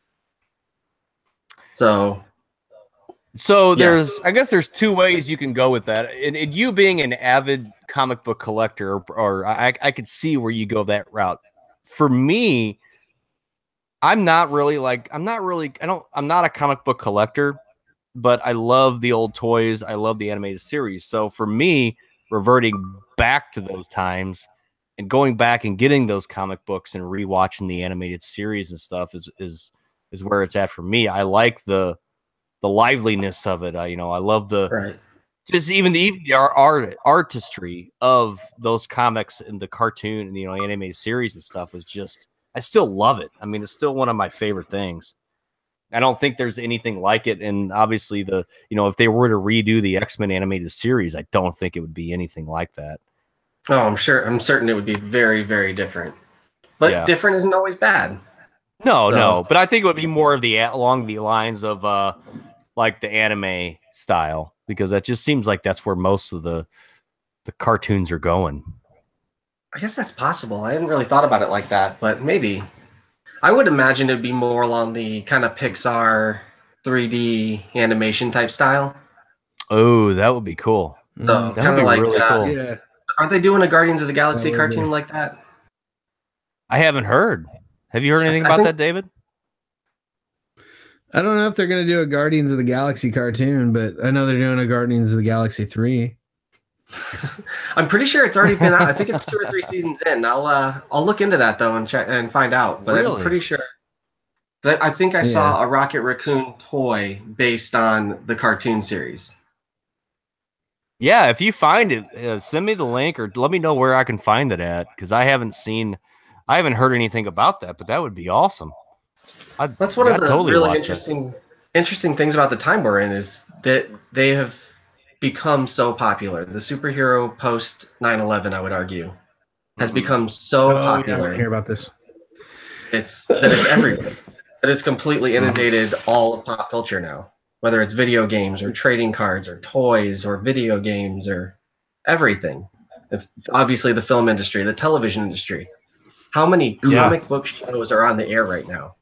[SPEAKER 3] So
[SPEAKER 1] there's, I guess there's two ways you can go with that. And you being an avid comic book collector, or I could see where you go that route. For me, I'm not a comic book collector, but I love the old toys. I love the animated series. So for me, reverting back to those times and going back and getting those comic books and rewatching the animated series and stuff is where it's at for me. I like the liveliness of it. I love the just even the artistry of those comics and the cartoon and animated series and stuff is just, I still love it. I mean, it's still one of my favorite things. I don't think there's anything like it. And obviously if they were to redo the X-Men animated series, I don't think it would be anything like that.
[SPEAKER 3] Oh, I'm certain it would be very, very different. But different isn't always bad.
[SPEAKER 1] No. But I think it would be more of along the lines of like the anime style, because that just seems like that's where most of the cartoons are going.
[SPEAKER 3] I guess that's possible. I hadn't really thought about it like that, but maybe. I would imagine it'd be more along the kind of Pixar 3D animation type style.
[SPEAKER 1] Oh, that would be cool.
[SPEAKER 3] So
[SPEAKER 1] that would be like, really cool.
[SPEAKER 3] Yeah. Aren't they doing a Guardians of the Galaxy cartoon like that?
[SPEAKER 1] I haven't heard. Have you heard anything about that, David?
[SPEAKER 2] I don't know if they're going to do a Guardians of the Galaxy cartoon, but I know they're doing a Guardians of the Galaxy 3.
[SPEAKER 3] I'm pretty sure it's already been out. I think it's 2 or 3 seasons in. I'll look into that though and check and find out. But really? I'm pretty sure. I think I saw a Rocket Raccoon toy based on the cartoon series.
[SPEAKER 1] Yeah, if you find it, send me the link or let me know where I can find it at, because I haven't heard anything about that. But that would be awesome.
[SPEAKER 3] That's one of the really interesting things about the time we're in, is that they have become so popular. The superhero post 9/11, I would argue, has become so popular.
[SPEAKER 2] I don't hear about this.
[SPEAKER 3] It's everywhere. That it's completely inundated all of pop culture now. Whether it's video games or trading cards or toys or video games or everything. It's obviously the film industry, the television industry. How many comic book shows are on the air right now?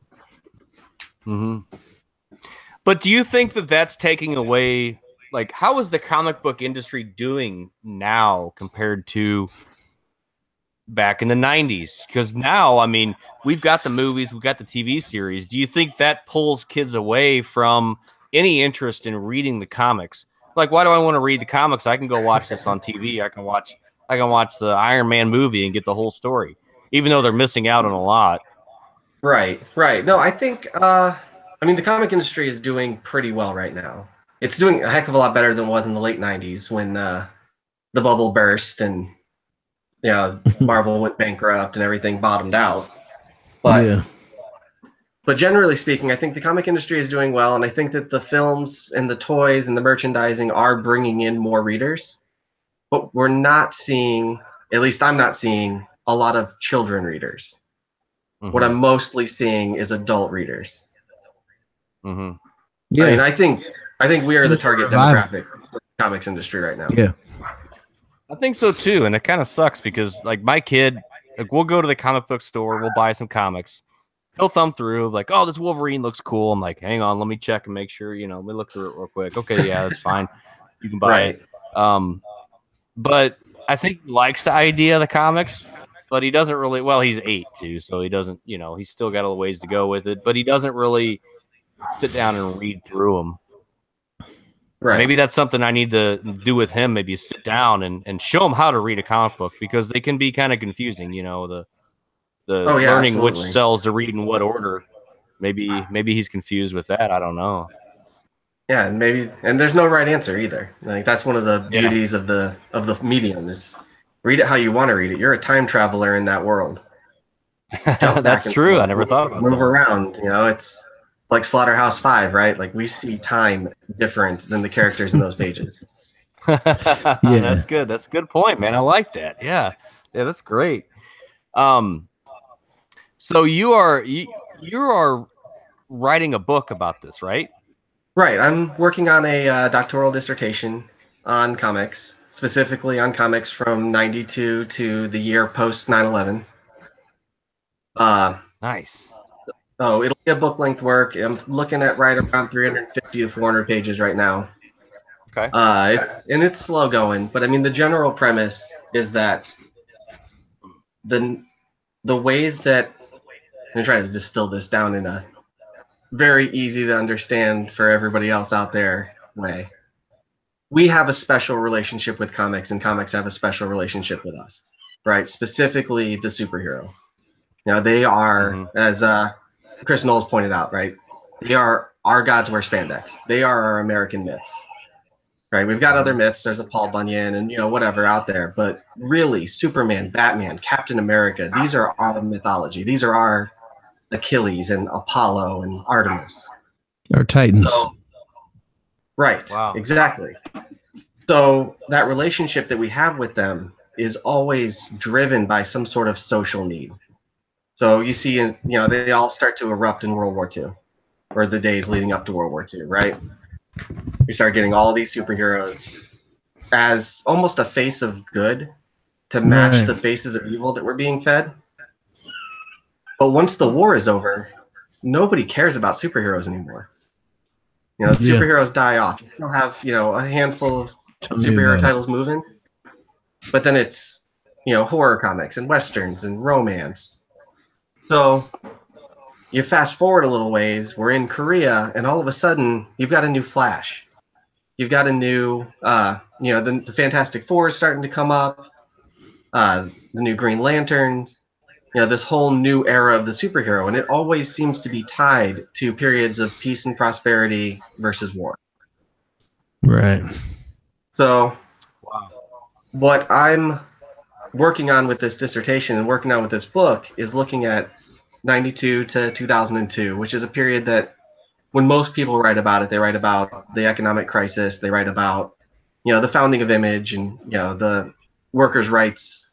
[SPEAKER 1] But do you think that that's taking away? Like, how is the comic book industry doing now compared to back in the 90s? Because now, I mean, we've got the movies, we've got the TV series. Do you think that pulls kids away from any interest in reading the comics? Like, why do I want to read the comics? I can go watch this on TV. I can watch the Iron Man movie and get the whole story, even though they're missing out on a lot.
[SPEAKER 3] Right. No, I think, the comic industry is doing pretty well right now. It's doing a heck of a lot better than it was in the late 90s when the bubble burst and Marvel went bankrupt and everything bottomed out. But generally speaking, I think the comic industry is doing well, and I think that the films and the toys and the merchandising are bringing in more readers. But we're not seeing, at least I'm not seeing, a lot of children readers. What I'm mostly seeing is adult readers. Yeah. I mean, I think we are the target demographic comics industry right now.
[SPEAKER 2] Yeah.
[SPEAKER 1] I think so too, and it kind of sucks because like my kid, like we'll go to the comic book store, we'll buy some comics. He'll thumb through like, oh, this Wolverine looks cool. I'm like, hang on, let me check and make sure, let me look through it real quick. Okay, yeah, that's fine. You can buy it. But I think he likes the idea of the comics, but he doesn't really. Well, he's 8 too, so he doesn't. He's still got a ways to go with it, but he doesn't really sit down and read through them.
[SPEAKER 3] Right.
[SPEAKER 1] Maybe that's something I need to do with him. Maybe sit down and show him how to read a comic book because they can be kind of confusing. The learning
[SPEAKER 3] absolutely.
[SPEAKER 1] which cells to read in what order. Maybe he's confused with that. I don't know.
[SPEAKER 3] Yeah, and there's no right answer either. Like that's one of the beauties of the medium is read it how you want to read it. You're a time traveler in that world.
[SPEAKER 1] That's true. I never thought about that.
[SPEAKER 3] Move around. It's like Slaughterhouse-5, right? Like we see time different than the characters in those pages.
[SPEAKER 1] Yeah, that's good. That's a good point, man. I like that. Yeah, that's great. So you are writing a book about this, right?
[SPEAKER 3] Right. I'm working on a doctoral dissertation on comics, specifically on comics from '92 to the year post 9/11.
[SPEAKER 1] Nice.
[SPEAKER 3] So it'll be a book-length work. I'm looking at right around 350 to 400 pages right now.
[SPEAKER 1] Okay.
[SPEAKER 3] It's slow going, but I mean the general premise is that the ways that I'm trying to distill this down in a very easy to understand for everybody else out there way. We have a special relationship with comics, and comics have a special relationship with us, right? Specifically the superhero. Now they are, as Chris Knowles pointed out, right? They are our gods wear spandex. They are our American myths, right? We've got other myths. There's a Paul Bunyan and whatever out there, but really, Superman, Batman, Captain America. These are our mythology. These are our Achilles and Apollo and Artemis.
[SPEAKER 2] Our Titans.
[SPEAKER 3] Right.
[SPEAKER 1] Wow.
[SPEAKER 3] Exactly. So that relationship that we have with them is always driven by some sort of social need. So you see, they all start to erupt in World War II, or the days leading up to World War II, right? We start getting all these superheroes as almost a face of good to match the faces of evil that we're being fed. But once the war is over, nobody cares about superheroes anymore. Superheroes die off. You still have, a handful of superhero titles moving, but then it's, horror comics and westerns and romance. So you fast forward a little ways, we're in Korea, and all of a sudden you've got a new Flash. You've got a new, the Fantastic Four is starting to come up, the new Green Lanterns, this whole new era of the superhero, and it always seems to be tied to periods of peace and prosperity versus war.
[SPEAKER 2] Right.
[SPEAKER 3] So what I'm working on with this dissertation and working on with this book is looking at 92 to 2002, which is a period that when most people write about it, they write about the economic crisis, they write about, the founding of Image and, the workers' rights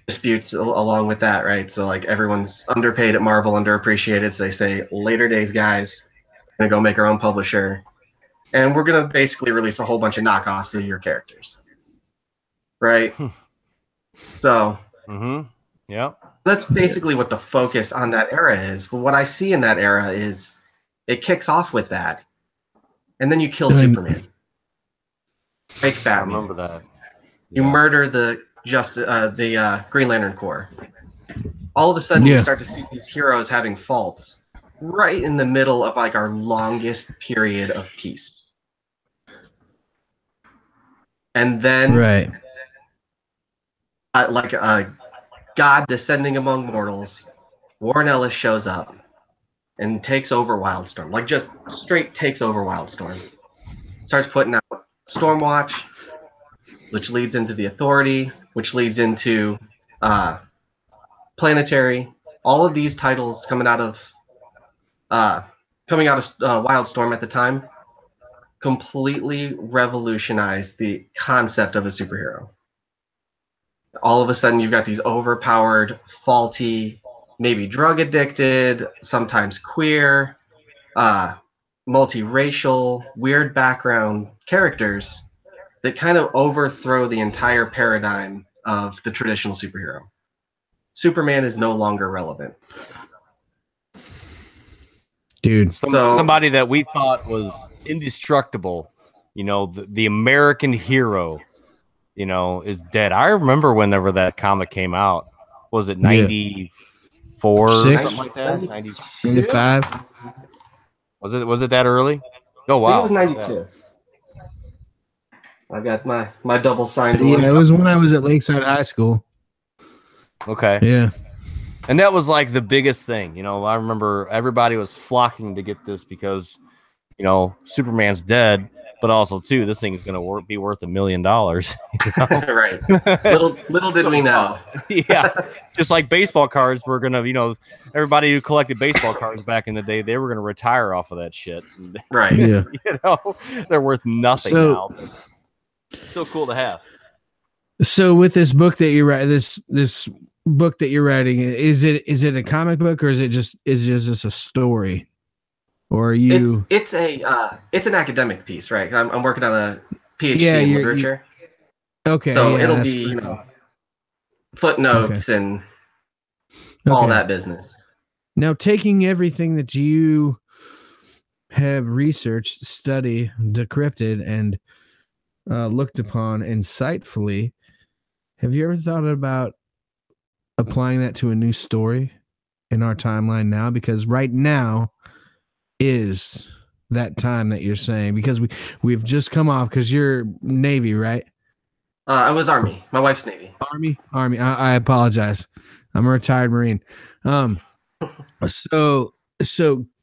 [SPEAKER 3] disputes along with that, right? So like everyone's underpaid at Marvel, underappreciated. So they say, later days, guys, gonna go make our own publisher. And we're gonna basically release a whole bunch of knockoffs of your characters. Right? So that's basically what the focus on that era is. But what I see in that era is it kicks off with that. And then you kill Superman. Fake Batman.
[SPEAKER 1] I remember that.
[SPEAKER 3] You murder the Green Lantern Corps. All of a sudden you start to see these heroes having faults right in the middle of like our longest period of peace. And then like a god descending among mortals, Warren Ellis shows up and takes over Wildstorm. Like just straight takes over Wildstorm. Starts putting out Stormwatch, which leads into the Authority, which leads into Planetary. All of these titles coming out of Wildstorm at the time completely revolutionized the concept of a superhero. All of a sudden, you've got these overpowered, faulty, maybe drug addicted, sometimes queer, multiracial, weird background characters that kind of overthrow the entire paradigm of the traditional superhero. Superman is no longer relevant.
[SPEAKER 2] Dude.
[SPEAKER 1] Somebody that we thought was indestructible, you know, the American hero, you know, is dead. I remember whenever that comic came out. Was it 94? Something like that?
[SPEAKER 2] 95?
[SPEAKER 1] Was it that early? Oh, wow.
[SPEAKER 3] I think it was 92. I got my double signed
[SPEAKER 2] Yeah,
[SPEAKER 3] one.
[SPEAKER 2] it was when I was at Lakeside High School.
[SPEAKER 1] Okay.
[SPEAKER 2] Yeah.
[SPEAKER 1] And that was like the biggest thing. You know, I remember everybody was flocking to get this because, you know, Superman's dead, but also, too, this thing is going to be worth $1 million. You know?
[SPEAKER 3] Right. Little did we know.
[SPEAKER 1] Yeah. Just like baseball cards were going to, you know, everybody who collected baseball cards back in the day, they were going to retire off of that shit.
[SPEAKER 3] Right.
[SPEAKER 2] Yeah.
[SPEAKER 1] You know, they're worth nothing now. But still cool to have.
[SPEAKER 2] So with this book that you write, this book that you're writing, is it a comic book or is it just a story? Or are you?
[SPEAKER 3] It's an academic piece, right? I'm working on a PhD in literature.
[SPEAKER 2] Okay.
[SPEAKER 3] So it'll be, you know, footnotes and all that business.
[SPEAKER 2] Now, taking everything that you have researched, studied, decrypted, and looked upon insightfully, have you ever thought about applying that to a new story in our timeline now? Because right now is that time that you're saying, because we've just come off, because you're Navy, right?
[SPEAKER 3] I was Army. My wife's Navy.
[SPEAKER 2] Army. I apologize. I'm a retired Marine. So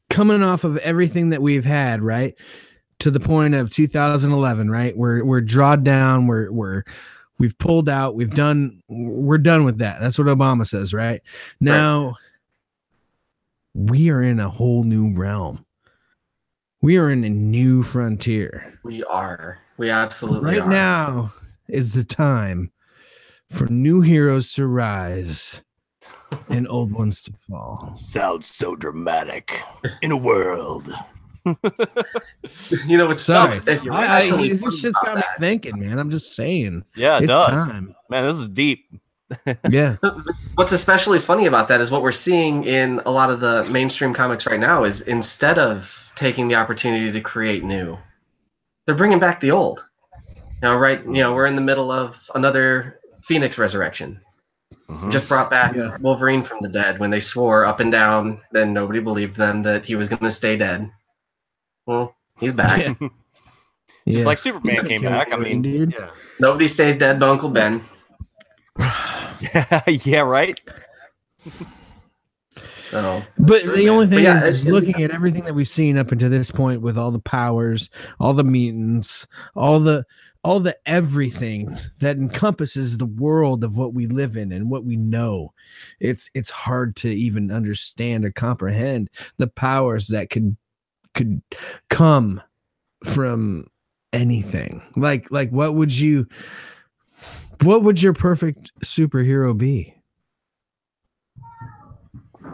[SPEAKER 2] coming off of everything that we've had, right, to the point of 2011, right? We're drawed down. We've pulled out. We're done with that. That's what Obama says, right? Now we are in a whole new realm. We are in a new frontier.
[SPEAKER 3] We are. We absolutely are.
[SPEAKER 2] Right now is the time for new heroes to rise and old ones to fall.
[SPEAKER 1] Sounds so dramatic in a world.
[SPEAKER 3] You know, it's
[SPEAKER 2] sorry.
[SPEAKER 3] This
[SPEAKER 2] shit's got me thinking, man. I'm just saying.
[SPEAKER 1] Yeah, it
[SPEAKER 2] it's
[SPEAKER 1] does.
[SPEAKER 2] Time.
[SPEAKER 1] Man, this is deep.
[SPEAKER 2] Yeah.
[SPEAKER 3] What's especially funny about that is what we're seeing in a lot of the mainstream comics right now is instead of taking the opportunity to create new, they're bringing back the old. We're in the middle of another Phoenix resurrection. Mm-hmm. Just brought back Wolverine from the dead when they swore up and down, then nobody believed them that he was going to stay dead. Well, he's back.
[SPEAKER 1] Just like Superman came back. I mean, dude. Yeah.
[SPEAKER 3] Nobody stays dead but Uncle Ben.
[SPEAKER 1] Yeah, right.
[SPEAKER 2] But the only thing is looking at everything that we've seen up until this point, with all the powers, all the mutants, all the everything that encompasses the world of what we live in and what we know, it's hard to even understand or comprehend the powers that could come from anything. Like what would your perfect superhero be?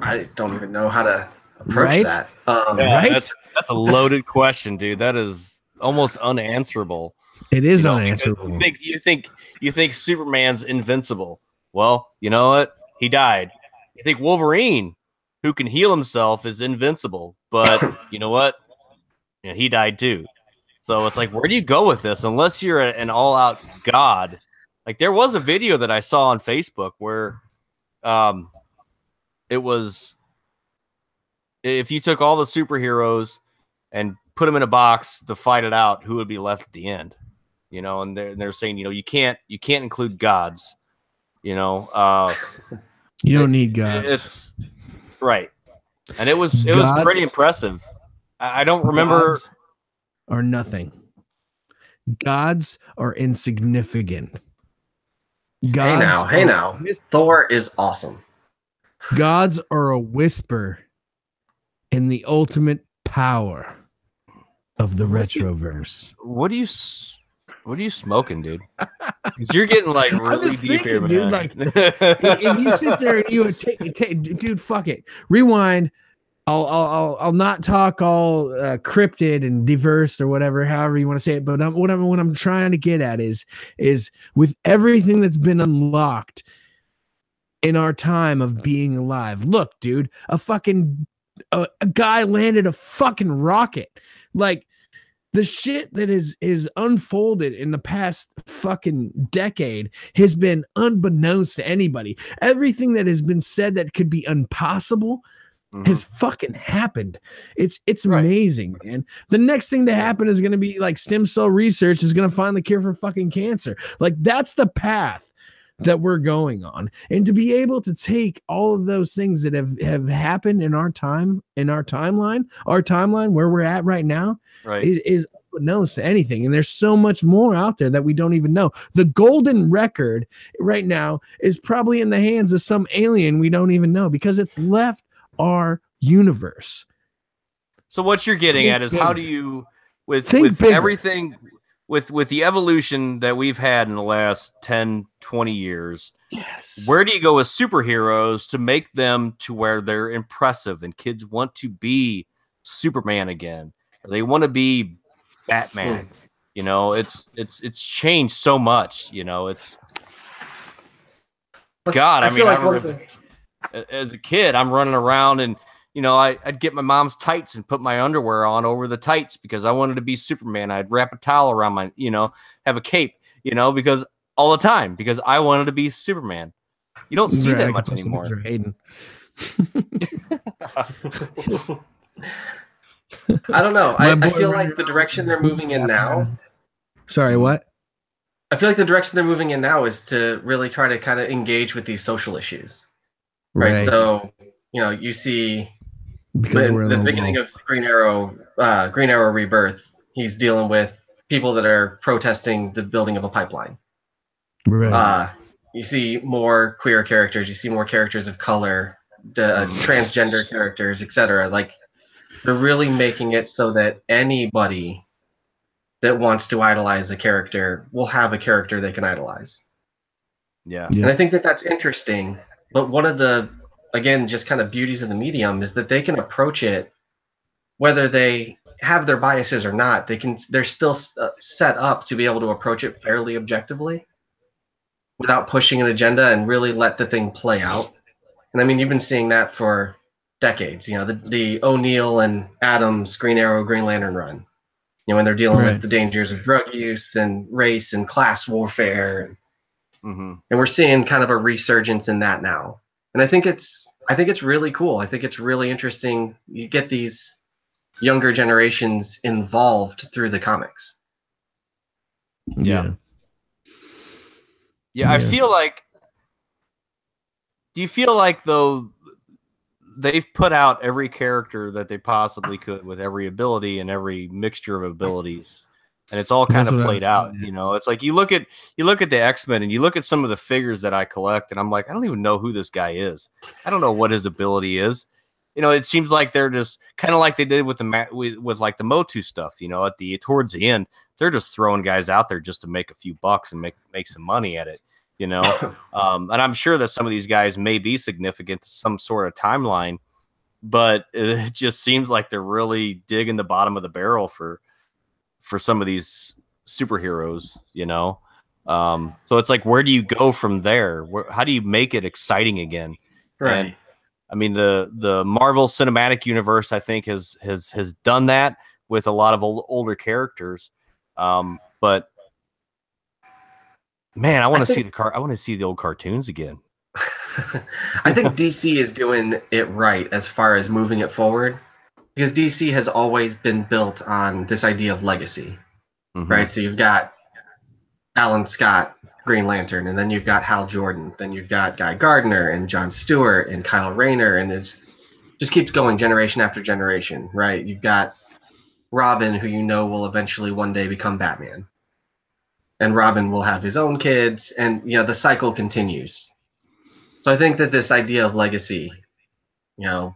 [SPEAKER 3] I don't even know how to approach that.
[SPEAKER 1] Right? That's a loaded question, dude. That is almost unanswerable.
[SPEAKER 2] It is unanswerable.
[SPEAKER 1] You think Superman's invincible. Well, you know what? He died. You think Wolverine, who can heal himself, is invincible. But you know what? Yeah, he died too. So it's like, where do you go with this? Unless you're an all-out god. Like, there was a video that I saw on Facebook where it was, if you took all the superheroes and put them in a box to fight it out, who would be left at the end? You know, and they're saying, you know, you can't include gods. You know,
[SPEAKER 2] you don't need gods.
[SPEAKER 1] It's right, and it was pretty impressive. I don't remember.
[SPEAKER 2] Gods are nothing. Gods are insignificant. Gods
[SPEAKER 3] hey now. Thor is awesome.
[SPEAKER 2] Gods are a whisper in the ultimate power of the Retroverse.
[SPEAKER 1] What are you smoking, dude? Because you're getting like really deep here, man.
[SPEAKER 2] Dude, like, if you sit there and you would take, dude, fuck it. Rewind I'll not talk all cryptid and diverse or whatever, however you want to say it. But what I'm trying to get at is with everything that's been unlocked in our time of being alive. Look, dude, a guy landed a fucking rocket. Like, the shit that is unfolded in the past fucking decade has been unbeknownst to anybody. Everything that has been said that could be impossible has fucking happened. It's right. Amazing, man. The next thing to happen is going to be like stem cell research is going to find the cure for fucking cancer. Like, that's the path that we're going on. And to be able to take all of those things that have happened in our timeline where we're at right now, right, is unknowns to anything. And there's so much more out there that we don't even know. The golden record right now is probably in the hands of some alien we don't even know, because it's left our universe.
[SPEAKER 1] So what you're getting at is, how do you, with everything, with the evolution that we've had in the last 10, 20 years, yes, where do you go with superheroes to make them to where they're impressive and kids want to be Superman again, or they want to be Batman? You know, it's changed so much. You know, it's God. I mean, I remember as a kid, I'm running around and, you know, I'd get my mom's tights and put my underwear on over the tights because I wanted to be Superman. I'd wrap a towel around my, you know, have a cape, you know, because all the time, because I wanted to be Superman. You don't see that much anymore.
[SPEAKER 3] I don't know. I feel like the direction they're moving in now.
[SPEAKER 2] Sorry, what?
[SPEAKER 3] I feel like the direction they're moving in now is to really try to kind of engage with these social issues. Right. So, you know, you see the beginning of Green Arrow Rebirth, he's dealing with people that are protesting the building of a pipeline. Right. You see more queer characters, you see more characters of color, the transgender characters, etc. Like, they're really making it so that anybody that wants to idolize a character will have a character they can idolize. Yeah. And I think that that's interesting. But one of the, again, just kind of beauties of the medium is that they can approach it, whether they have their biases or not, they're still set up to be able to approach it fairly objectively without pushing an agenda and really let the thing play out. And I mean, you've been seeing that for decades, you know, the O'Neill and Adams Green Arrow, Green Lantern run, you know, when they're dealing with the dangers of drug use and race and class warfare. And we're seeing kind of a resurgence in that now. And I think it's really cool. I think it's really interesting. You get these younger generations involved through the comics.
[SPEAKER 1] Yeah. I feel like, do you feel like, though, they've put out every character that they possibly could with every ability and every mixture of abilities, and it's all kind of played out? You know, it's like you look at the X-Men and you look at some of the figures that I collect, and I'm like, I don't even know who this guy is. I don't know what his ability is. You know, it seems like they're just kind of like they did with with like the Motu stuff. You know, towards the end, they're just throwing guys out there just to make a few bucks and make some money at it. You know, and I'm sure that some of these guys may be significant to some sort of timeline, but it just seems like they're really digging the bottom of the barrel for some of these superheroes, you know? So it's like, where do you go from there? How do you make it exciting again? Right. And I mean, the Marvel Cinematic Universe, I think, has done that with a lot of older characters. But man, I want to see the old cartoons again.
[SPEAKER 3] I think DC is doing it right as far as moving it forward, because DC has always been built on this idea of legacy, right? So you've got Alan Scott, Green Lantern, and then you've got Hal Jordan, then you've got Guy Gardner and John Stewart and Kyle Rayner, and it just keeps going generation after generation, right? You've got Robin, who you know will eventually one day become Batman, and Robin will have his own kids, and you know, the cycle continues. So I think that this idea of legacy, you know,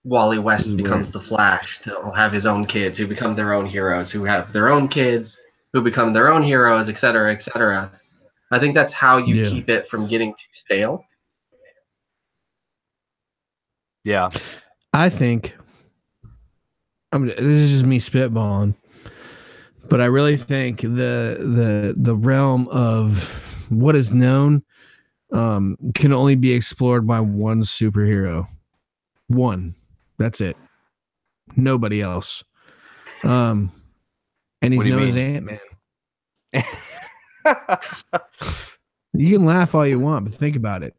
[SPEAKER 3] Wally West becomes the Flash to have his own kids who become their own heroes, who have their own kids who become their own heroes, et cetera, et cetera. I think that's how you keep it from getting too stale.
[SPEAKER 1] Yeah.
[SPEAKER 2] I think this is just me spitballing, but I really think the realm of what is known can only be explored by one superhero. One. That's it. Nobody else. And he's known as Ant-Man. You can laugh all you want, but think about it.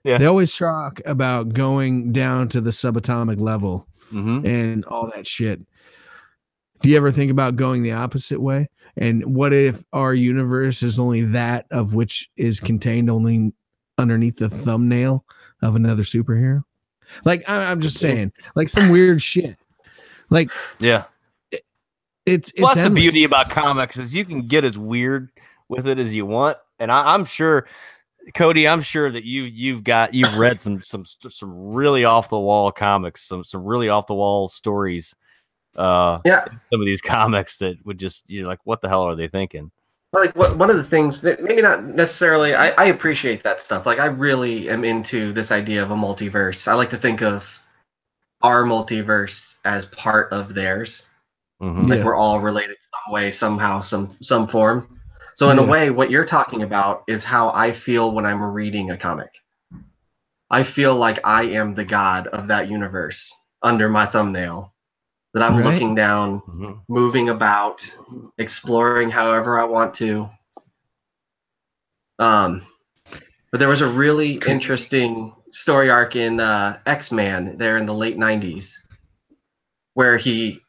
[SPEAKER 2] Yeah. They always talk about going down to the subatomic level and all that shit. Do you ever think about going the opposite way? And what if our universe is only that of which is contained only underneath the thumbnail of another superhero? Like, I'm just saying, like some weird shit. Like,
[SPEAKER 1] yeah,
[SPEAKER 2] it's
[SPEAKER 1] that's the beauty about comics is you can get as weird with it as you want. And I'm sure, Cody, I'm sure that you've read some really off the wall comics, some really off the wall stories. Some of these comics that would just, you're like, what the hell are they thinking?
[SPEAKER 3] Like one of the things that maybe not necessarily, I appreciate that stuff. Like I really am into this idea of a multiverse. I like to think of our multiverse as part of theirs. Like we're all related some way, somehow, some form. So in a way, what you're talking about is how I feel when I'm reading a comic. I feel like I am the god of that universe under my thumbnail. That I'm looking down, moving about, exploring however I want to. But there was a really interesting story arc in X-Men there in the late 90s where he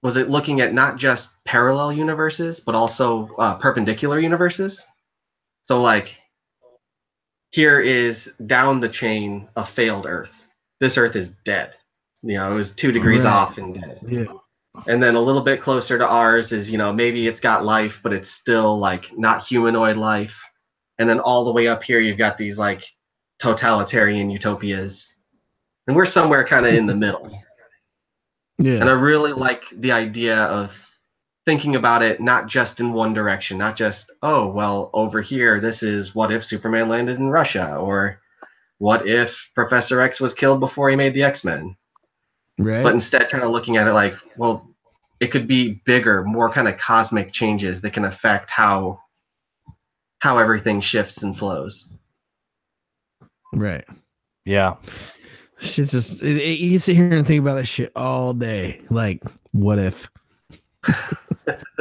[SPEAKER 3] was looking at not just parallel universes, but also perpendicular universes. So like, here is down the chain a failed Earth. This Earth is dead. You know, it was 2 degrees off and dead.
[SPEAKER 2] Yeah.
[SPEAKER 3] And then a little bit closer to ours is, you know, maybe it's got life, but it's still like not humanoid life. And then all the way up here, you've got these like totalitarian utopias. And we're somewhere kind of in the middle. Yeah. And I really like the idea of thinking about it not just in one direction, not just, oh, well, over here, this is what if Superman landed in Russia, or what if Professor X was killed before he made the X-Men? Right. But instead kind of looking at it like, well, it could be bigger, more kind of cosmic changes that can affect how everything shifts and flows.
[SPEAKER 2] Right.
[SPEAKER 1] Yeah.
[SPEAKER 2] Shit's just, you sit here and think about that shit all day. Like, what if?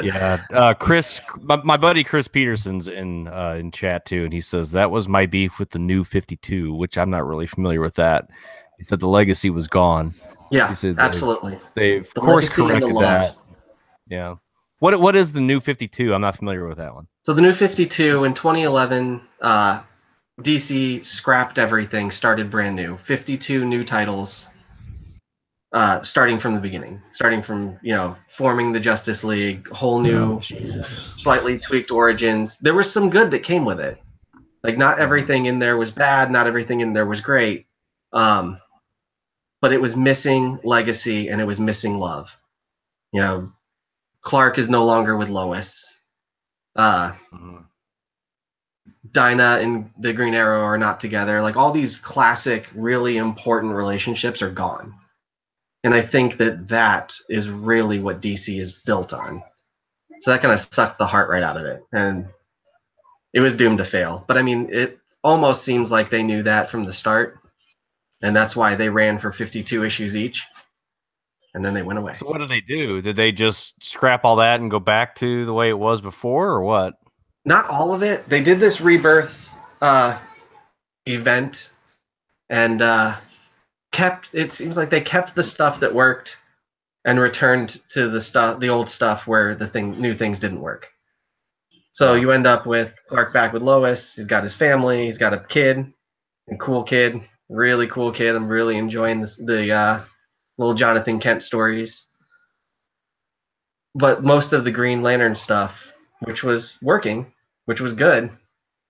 [SPEAKER 1] Yeah. Chris, my buddy Chris Peterson's in chat too, and he says that was my beef with the New 52, which I'm not really familiar with that. He said the legacy was gone.
[SPEAKER 3] Yeah, absolutely.
[SPEAKER 1] They've of course corrected that. Yeah. What is the New 52? I'm not familiar with that one.
[SPEAKER 3] So the New 52 in 2011, DC scrapped everything, started brand new. 52 new titles, starting from the beginning, starting from, you know, forming the Justice League, whole new, slightly tweaked origins. There was some good that came with it. Like not everything in there was bad, not everything in there was great. But it was missing legacy and it was missing love. You know, Clark is no longer with Lois. Dinah and the Green Arrow are not together. Like all these classic, really important relationships are gone. And I think that is really what DC is built on. So that kind of sucked the heart right out of it. And it was doomed to fail. But I mean, it almost seems like they knew that from the start. And that's why they ran for 52 issues each. And then they went away.
[SPEAKER 1] So what did they do? Did they just scrap all that and go back to the way it was before, or what?
[SPEAKER 3] Not all of it. They did this rebirth event and it seems like they kept the stuff that worked and returned to the old stuff where new things didn't work. So you end up with Clark back with Lois. He's got his family. He's got a kid, a cool kid. Really cool kid. I'm really enjoying the little Jonathan Kent stories. But most of the Green Lantern stuff, which was working, which was good,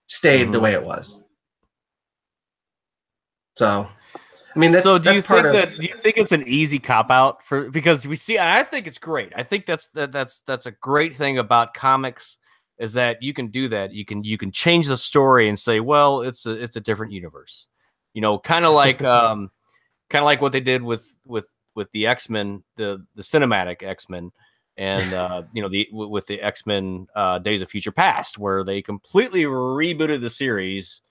[SPEAKER 3] stayed the way it was. So, I mean, do you
[SPEAKER 1] think it's an easy cop out because we see? And I think it's great. I think that's a great thing about comics is that you can do that. You can change the story and say, well, it's a different universe. You know, kind of like kind of like what they did with the X-Men, the cinematic X-Men, and with the X-Men Days of Future Past, where they completely rebooted the series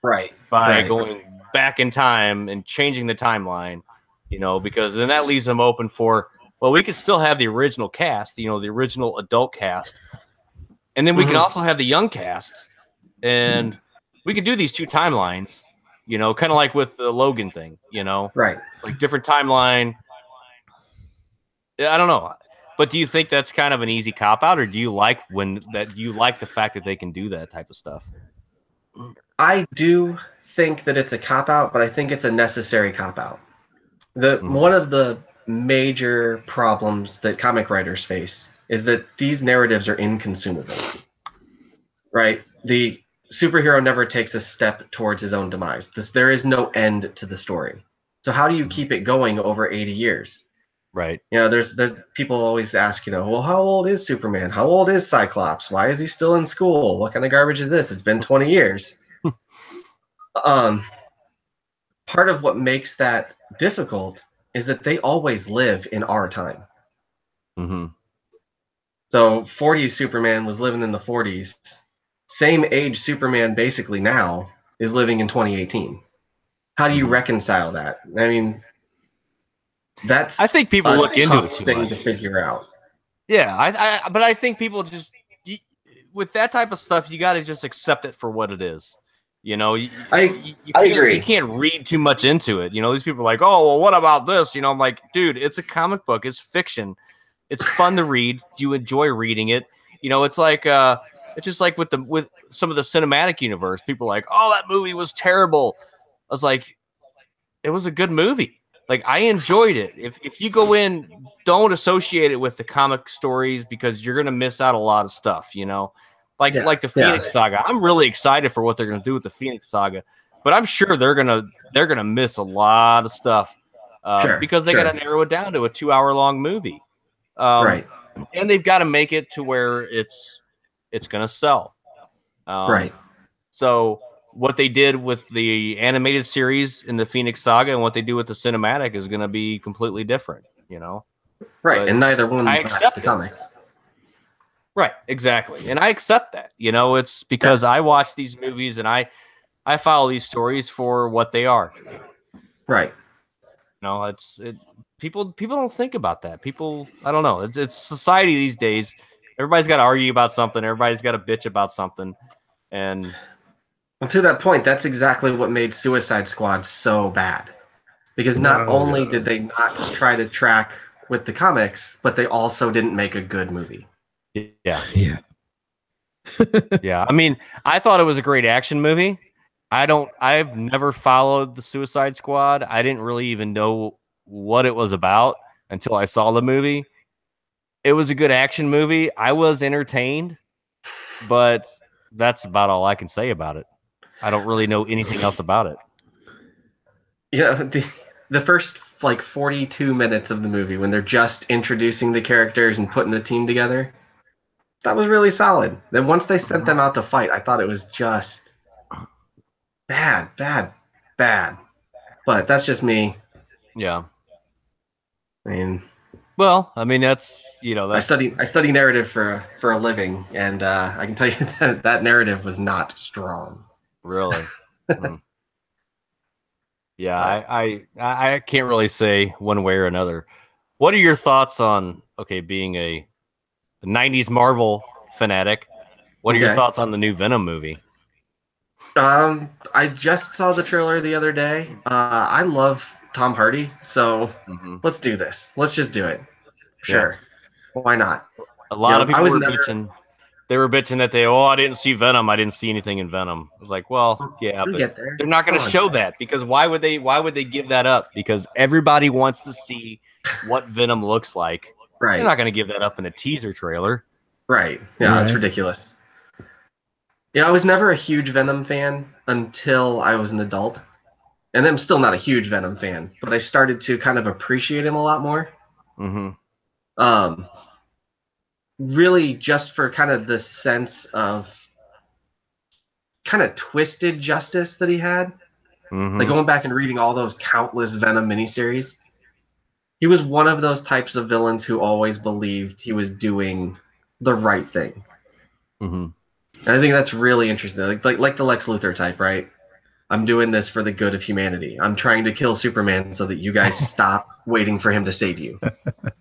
[SPEAKER 1] by going back in time and changing the timeline, because then that leaves them open for, well, we could still have the original cast, the original adult cast, and then we can also have the young cast, and we could do these two timelines, kind of like with the Logan thing, like different timeline. I don't know. But do you think that's kind of an easy cop out, or do you like the fact that they can do that type of stuff?
[SPEAKER 3] I do think that it's a cop out, but I think it's a necessary cop out. One of the major problems that comic writers face is that these narratives are inconsumable. Right? The superhero never takes a step towards his own demise. There is no end to the story. So how do you keep it going over 80 years?
[SPEAKER 1] Right.
[SPEAKER 3] There's people always ask, well, how old is Superman? How old is Cyclops? Why is he still in school? What kind of garbage is this? It's been 20 years. Part of what makes that difficult is that they always live in our time. So 40s Superman was living in the 40s. Same age Superman basically now is living in 2018. How do you reconcile that? I mean, I
[SPEAKER 1] think people look into it too much
[SPEAKER 3] to figure out.
[SPEAKER 1] Yeah, but I think people just with that type of stuff, you got to just accept it for what it is.
[SPEAKER 3] I agree.
[SPEAKER 1] You can't read too much into it. These people are like, oh, well, what about this? I'm like, dude, it's a comic book. It's fiction. It's fun to read. Do you enjoy reading it? It's like it's just like with some of the cinematic universe. People are like, oh, that movie was terrible. I was like, it was a good movie. Like, I enjoyed it. If you go in, don't associate it with the comic stories because you're gonna miss out a lot of stuff. Like the Phoenix Saga. I'm really excited for what they're gonna do with the Phoenix Saga, but I'm sure they're gonna miss a lot of stuff because they gotta narrow it down to a 2-hour-long movie. And they've got to make it to where it's gonna sell. So what they did with the animated series in the Phoenix Saga and what they do with the cinematic is going to be completely different,
[SPEAKER 3] Right, and neither one match the comics.
[SPEAKER 1] Right, exactly, and I accept that. It's because I watch these movies and I follow these stories for what they are.
[SPEAKER 3] Right.
[SPEAKER 1] People don't think about that. People, I don't know. It's society these days. Everybody's got to argue about something. Everybody's got to bitch about something, and.
[SPEAKER 3] Well, to that point, that's exactly what made Suicide Squad so bad. Because not only did they not try to track with the comics, but they also didn't make a good movie.
[SPEAKER 1] Yeah. Yeah. I mean, I thought it was a great action movie. I've never followed the Suicide Squad. I didn't really even know what it was about until I saw the movie. It was a good action movie. I was entertained, but that's about all I can say about it. I don't really know anything else about it.
[SPEAKER 3] Yeah, the first 42 minutes of the movie when they're just introducing the characters and putting the team together, that was really solid. Then once they sent them out to fight, I thought it was just bad. But that's just me.
[SPEAKER 1] Yeah.
[SPEAKER 3] I mean,
[SPEAKER 1] that's
[SPEAKER 3] I study narrative for a living, and I can tell you that narrative was not strong.
[SPEAKER 1] Really? Yeah, I can't really say one way or another. What are your thoughts on being a 90s Marvel fanatic? What are your thoughts on the new Venom movie?
[SPEAKER 3] I just saw the trailer the other day. I love Tom Hardy, so let's do this. Let's just do it. Sure. Yeah. Why not?
[SPEAKER 1] A lot of people were bitching. They were bitching that I didn't see Venom. I didn't see anything in Venom. I was like, well, yeah, but they're not going to show that because why would they give that up? Because everybody wants to see what Venom looks like.
[SPEAKER 3] Right.
[SPEAKER 1] They're not going to give that up in a teaser trailer.
[SPEAKER 3] Right. Yeah, that's ridiculous. Yeah, I was never a huge Venom fan until I was an adult. And I'm still not a huge Venom fan, but I started to kind of appreciate him a lot more. Really just for kind of the sense of kind of twisted justice that he had. Like going back and reading all those countless Venom miniseries, he was one of those types of villains who always believed he was doing the right thing. And I think that's really interesting. Like the Lex Luthor type, right? I'm doing this for the good of humanity. I'm trying to kill Superman so that you guys stop waiting for him to save you.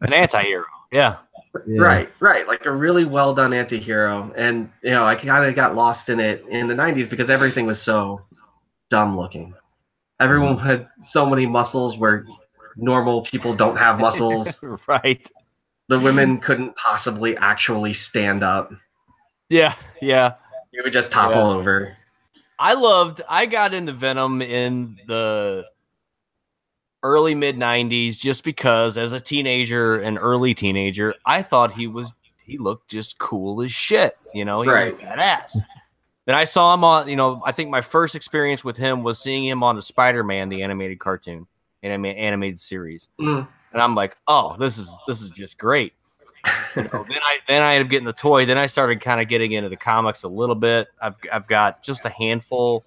[SPEAKER 1] An anti-hero. Yeah.
[SPEAKER 3] Right. Like a really well done anti-hero. And, you know, I kind of got lost in it in the 90s because everything was so dumb looking. Everyone had so many muscles where normal people don't have muscles.
[SPEAKER 1] Right.
[SPEAKER 3] The women couldn't possibly actually stand up.
[SPEAKER 1] Yeah.
[SPEAKER 3] You would just topple over.
[SPEAKER 1] I got into Venom in the early mid 90s just because as a teenager and early teenager, I thought he looked just cool as shit. You know, he was badass. Then I saw him on, you know, I think my first experience with him was seeing him on the Spider-Man, the animated cartoon, animated series. And I'm like, oh, this is just great. You know, then I ended up getting the toy. Then I started kind of getting into the comics a little bit. I've got just a handful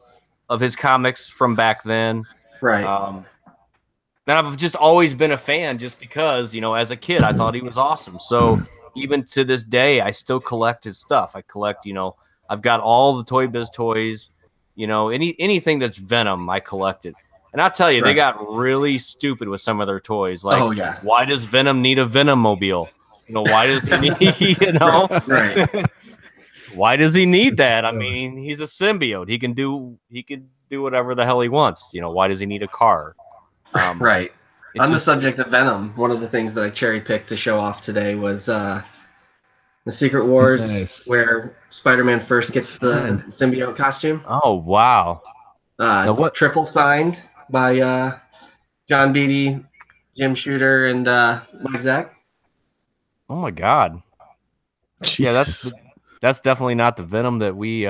[SPEAKER 1] of his comics from back then.
[SPEAKER 3] Right.
[SPEAKER 1] And I've just always been a fan just because, you know, as a kid, I thought he was awesome. So even to this day, I still collect his stuff. I collect, you know, I've got all the Toy Biz toys, you know, anything that's Venom, I collected. And I'll tell you, they got really stupid with some of their toys. Like, why does Venom need a Venom mobile? You know, why does he need, you know?
[SPEAKER 3] Right.
[SPEAKER 1] Why does he need that? I mean, he's a symbiote. He can do whatever the hell he wants. You know, why does he need a car?
[SPEAKER 3] Right. On the subject of Venom, one of the things that I cherry-picked to show off today was the Secret Wars, where Spider-Man first gets the symbiote costume.
[SPEAKER 1] Oh, wow.
[SPEAKER 3] Triple signed by John Beatty, Jim Shooter, and Mike Zack.
[SPEAKER 1] Oh, my God. Jesus. Yeah, that's definitely not the Venom that we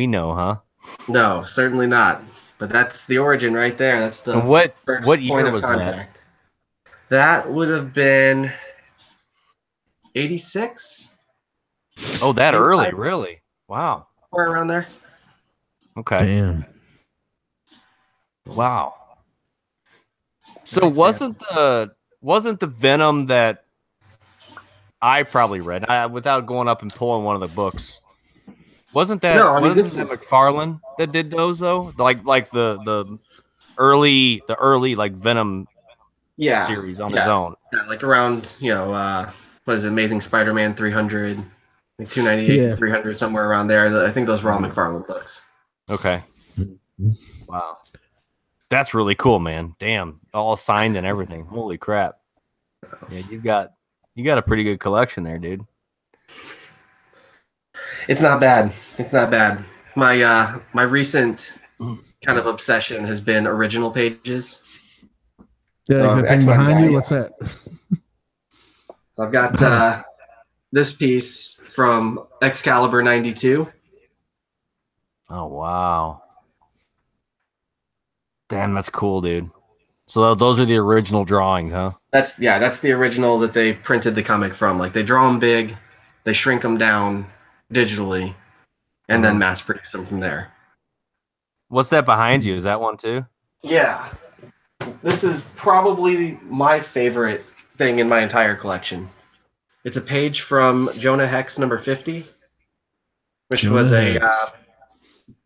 [SPEAKER 1] know, huh?
[SPEAKER 3] No, certainly not. But that's the origin right there. That's the
[SPEAKER 1] what
[SPEAKER 3] first
[SPEAKER 1] year
[SPEAKER 3] point of
[SPEAKER 1] was
[SPEAKER 3] contact. That would have been 86.
[SPEAKER 1] Oh, that 85? Early, really? Wow.
[SPEAKER 3] Or around there.
[SPEAKER 1] Okay.
[SPEAKER 2] Damn.
[SPEAKER 1] Wow. So wasn't the Venom that I probably read without going up and pulling one of the books? Wasn't that McFarlane that did those though? Like the early like Venom series on his own.
[SPEAKER 3] Yeah, like around, you know, what is it, Amazing Spider-Man 300, like 298 to 300, somewhere around there. I think those were all McFarlane books.
[SPEAKER 1] Okay. Wow. That's really cool, man. Damn. All signed and everything. Holy crap. Yeah, you got a pretty good collection there, dude.
[SPEAKER 3] It's not bad. It's not bad. My recent kind of obsession has been original pages.
[SPEAKER 2] Yeah, the thing behind you. What's that?
[SPEAKER 3] So I've got this piece from Excalibur '92.
[SPEAKER 1] Oh wow! Damn, that's cool, dude. So those are the original drawings, huh?
[SPEAKER 3] That's the original that they printed the comic from. Like they draw them big, they shrink them down digitally, and then mass produce them from there.
[SPEAKER 1] What's that behind you? Is that one too?
[SPEAKER 3] Yeah. This is probably my favorite thing in my entire collection. It's a page from Jonah Hex number 50, which was a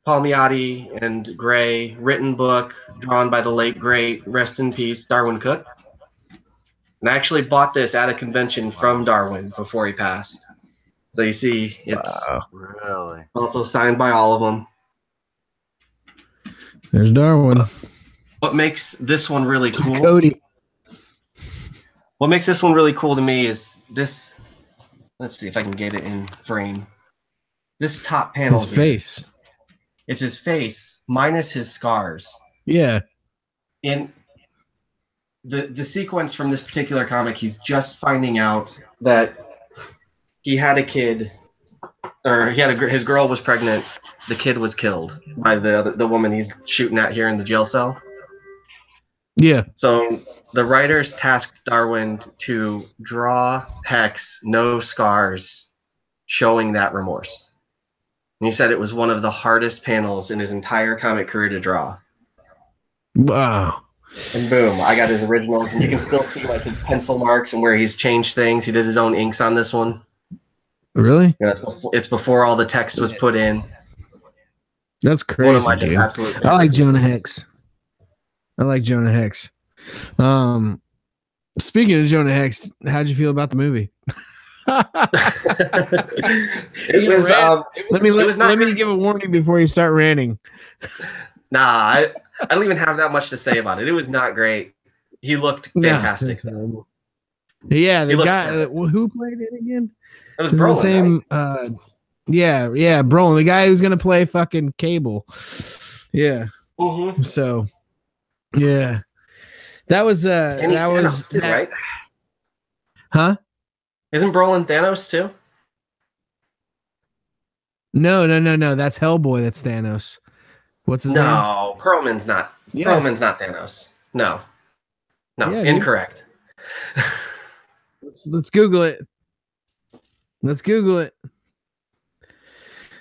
[SPEAKER 3] Palmiotti and Gray written book drawn by the late, great, rest in peace, Darwin Cook. And I actually bought this at a convention from Darwin before he passed. So you see, it's
[SPEAKER 1] really
[SPEAKER 3] also signed by all of them.
[SPEAKER 2] There's Darwin.
[SPEAKER 3] What makes this one really cool?
[SPEAKER 2] Cody.
[SPEAKER 3] What makes this one really cool to me is this. Let's see if I can get it in frame. This top panel.
[SPEAKER 2] His face.
[SPEAKER 3] It's his face minus his scars.
[SPEAKER 2] Yeah.
[SPEAKER 3] In the sequence from this particular comic, he's just finding out that he had a kid, or his girl was pregnant. The kid was killed by the woman he's shooting at here in the jail cell.
[SPEAKER 2] Yeah.
[SPEAKER 3] So the writers tasked Darwin to draw Hex no scars, showing that remorse. And he said it was one of the hardest panels in his entire comic career to draw.
[SPEAKER 2] Wow.
[SPEAKER 3] And boom, I got his originals, and you can still see like his pencil marks and where he's changed things. He did his own inks on this one.
[SPEAKER 2] Really?
[SPEAKER 3] Yeah, it's before all the text was put in.
[SPEAKER 2] That's crazy.
[SPEAKER 3] One of my
[SPEAKER 2] dude.
[SPEAKER 3] just absolute favorite
[SPEAKER 2] I like
[SPEAKER 3] pieces.
[SPEAKER 2] Jonah Hex. Speaking of Jonah Hex, how'd you feel about the movie?
[SPEAKER 3] It was.
[SPEAKER 2] Let me give a warning before you start ranting.
[SPEAKER 3] Nah, I don't even have that much to say about it. It was not great. He looked fantastic.
[SPEAKER 2] Yeah, the guy who played it again?
[SPEAKER 3] It was Brolin,
[SPEAKER 2] the same. Right? Yeah, Brolin, the guy who's gonna play fucking Cable. Yeah.
[SPEAKER 3] Mm-hmm.
[SPEAKER 2] So, yeah, that was
[SPEAKER 3] and
[SPEAKER 2] that was
[SPEAKER 3] too, right?
[SPEAKER 2] Huh?
[SPEAKER 3] Isn't Brolin Thanos too?
[SPEAKER 2] No. That's Hellboy. That's Thanos. What's his name?
[SPEAKER 3] No, Perlman's not. Yeah. Perlman's not Thanos. No, yeah, incorrect.
[SPEAKER 2] Let's Google it. Let's Google it.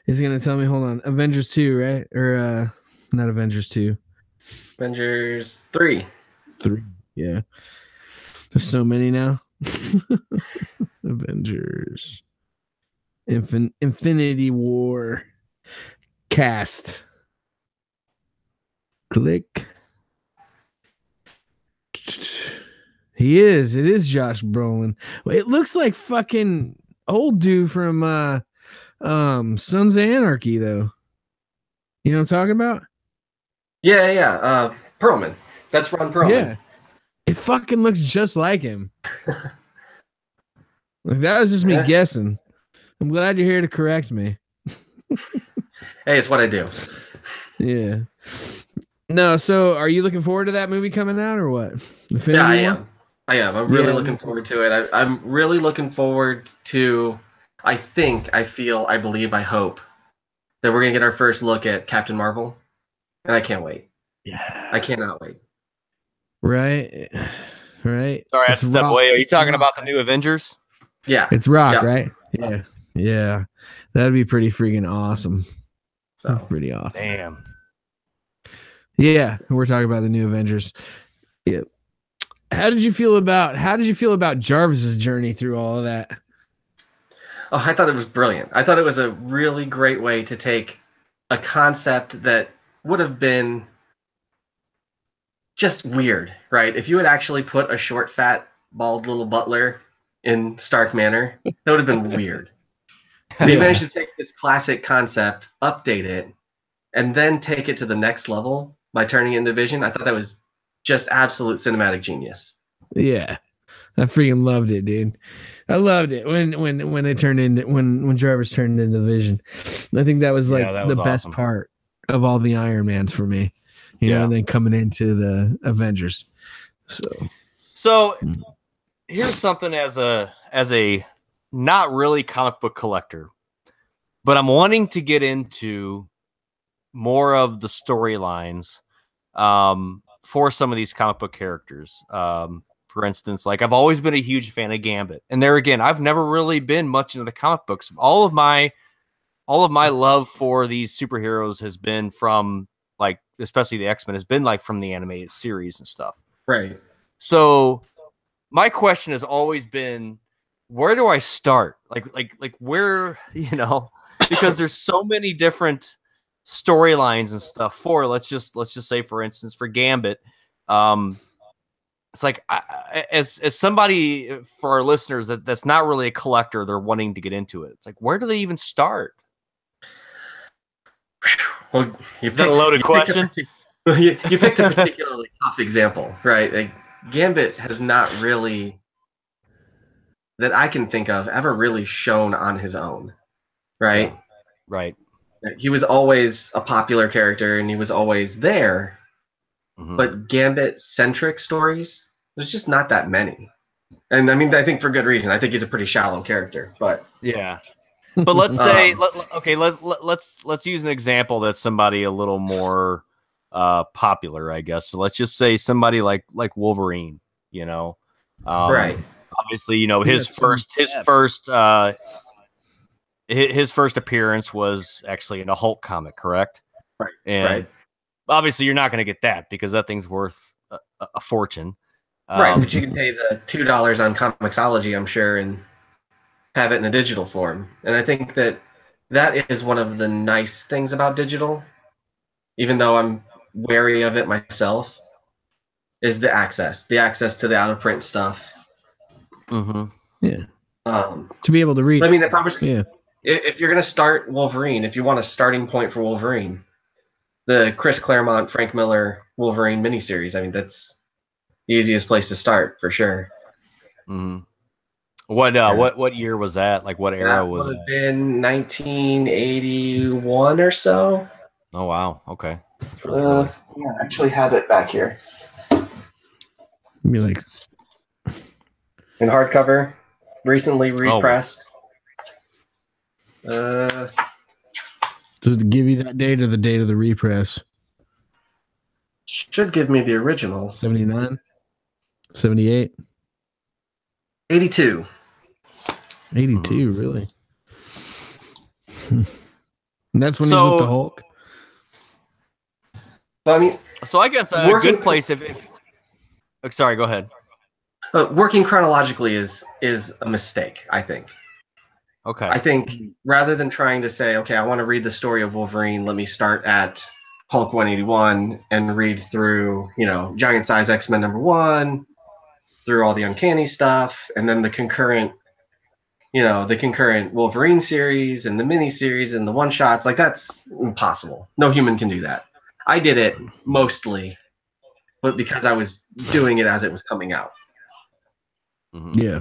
[SPEAKER 2] He's gonna tell me. Hold on. Avengers 2, right? Or not Avengers 2.
[SPEAKER 3] Avengers 3.
[SPEAKER 2] 3. Yeah. There's so many now. Avengers. Infinity War. Cast. Click. He is. It is Josh Brolin. It looks like fucking old dude from Sons of Anarchy, though. You know what I'm talking about?
[SPEAKER 3] Yeah. Perlman. That's Ron Perlman.
[SPEAKER 2] Yeah. It fucking looks just like him. Like, that was just me guessing. I'm glad you're here to correct me.
[SPEAKER 3] Hey, it's what I do.
[SPEAKER 2] Yeah. No, so are you looking forward to that movie coming out or what?
[SPEAKER 3] Infinity War? I am. I'm really looking forward to it. I'm really looking forward to, I believe, I hope that we're going to get our first look at Captain Marvel. And I can't wait.
[SPEAKER 2] Yeah.
[SPEAKER 3] I cannot wait.
[SPEAKER 2] Right.
[SPEAKER 1] Sorry, I have to step away. Are you talking about the new Avengers?
[SPEAKER 3] Yeah.
[SPEAKER 2] It's Rock, right? Yeah. That'd be pretty freaking awesome.
[SPEAKER 3] So
[SPEAKER 2] pretty awesome.
[SPEAKER 1] Damn.
[SPEAKER 2] Yeah, we're talking about the new Avengers. Yeah. How did you feel about Jarvis's journey through all of that?
[SPEAKER 3] Oh, I thought it was brilliant. I thought it was a really great way to take a concept that would have been just weird, right? If you had actually put a short, fat, bald little butler in Stark Manor, that would have been weird. They managed to take this classic concept, update it, and then take it to the next level by turning it into Vision. I thought that was just absolute cinematic genius.
[SPEAKER 2] Yeah. I freaking loved it, dude. I loved it when it turned into when Jarvis turned into Vision. I think that was the awesome. Best part of all the Iron Mans for me. You know, and then coming into the Avengers.
[SPEAKER 1] So here's something as a not really comic book collector, but I'm wanting to get into more of the storylines for some of these comic book characters. For instance, like I've always been a huge fan of Gambit, and there again, I've never really been much into the comic books. All of my love for these superheroes has been from, like, especially the X-Men, has been like from the animated series and stuff.
[SPEAKER 3] Right.
[SPEAKER 1] So my question has always been, where do I start? Like where, you know, because there's so many different storylines and stuff for, let's just say, for instance, for Gambit, it's like, as somebody, for our listeners that's not really a collector, they're wanting to get into it. It's like, where do they even start?
[SPEAKER 3] Well,
[SPEAKER 1] is that a loaded question?
[SPEAKER 3] You picked a particularly tough example, right? Like, Gambit has not really, that I can think of, ever really shown on his own, right?
[SPEAKER 1] Yeah. Right.
[SPEAKER 3] He was always a popular character, and he was always there. Mm-hmm. But Gambit-centric stories, there's just not that many. And I mean, I think for good reason. I think he's a pretty shallow character, but
[SPEAKER 1] yeah. But let's say, let's use an example that's somebody a little more popular, I guess. So let's just say somebody like Wolverine, you know,
[SPEAKER 3] right?
[SPEAKER 1] Obviously, you know, his first appearance was actually in a Hulk comic, correct?
[SPEAKER 3] Right.
[SPEAKER 1] And Obviously, you're not going to get that because that thing's worth a fortune.
[SPEAKER 3] Right, but you can pay the $2 on Comixology, I'm sure, and have it in a digital form. And I think that is one of the nice things about digital, even though I'm wary of it myself, is the access to the out of print stuff.
[SPEAKER 1] Mm-hmm.
[SPEAKER 2] Yeah. To be able to read.
[SPEAKER 3] I mean, if you're going to start Wolverine, if you want a starting point for Wolverine, the Chris Claremont, Frank Miller Wolverine miniseries, I mean, that's the easiest place to start for sure.
[SPEAKER 1] Mm-hmm. What year was that? Like what era was
[SPEAKER 3] that?
[SPEAKER 1] Would
[SPEAKER 3] have been 1981 or so.
[SPEAKER 1] Oh wow, okay. That's really early.
[SPEAKER 3] Yeah, I actually have it back here.
[SPEAKER 2] Be like
[SPEAKER 3] in hardcover, recently repressed.
[SPEAKER 2] Does it give you that date or the date of the repress?
[SPEAKER 3] Should give me the original.
[SPEAKER 2] 79? 78?
[SPEAKER 3] 82.
[SPEAKER 2] 82, really? And that's when he's with the Hulk?
[SPEAKER 3] Well, I mean,
[SPEAKER 1] so I guess a good place if sorry, go ahead.
[SPEAKER 3] Working chronologically is a mistake, I think.
[SPEAKER 1] Okay.
[SPEAKER 3] I think rather than trying to say, okay, I want to read the story of Wolverine, let me start at Hulk 181 and read through, Giant Size X-Men #1, through all the Uncanny stuff, and then the concurrent Wolverine series and the mini series and the one shots. Like, that's impossible. No human can do that. I did it mostly, but because I was doing it as it was coming out.
[SPEAKER 2] Mm-hmm. Yeah.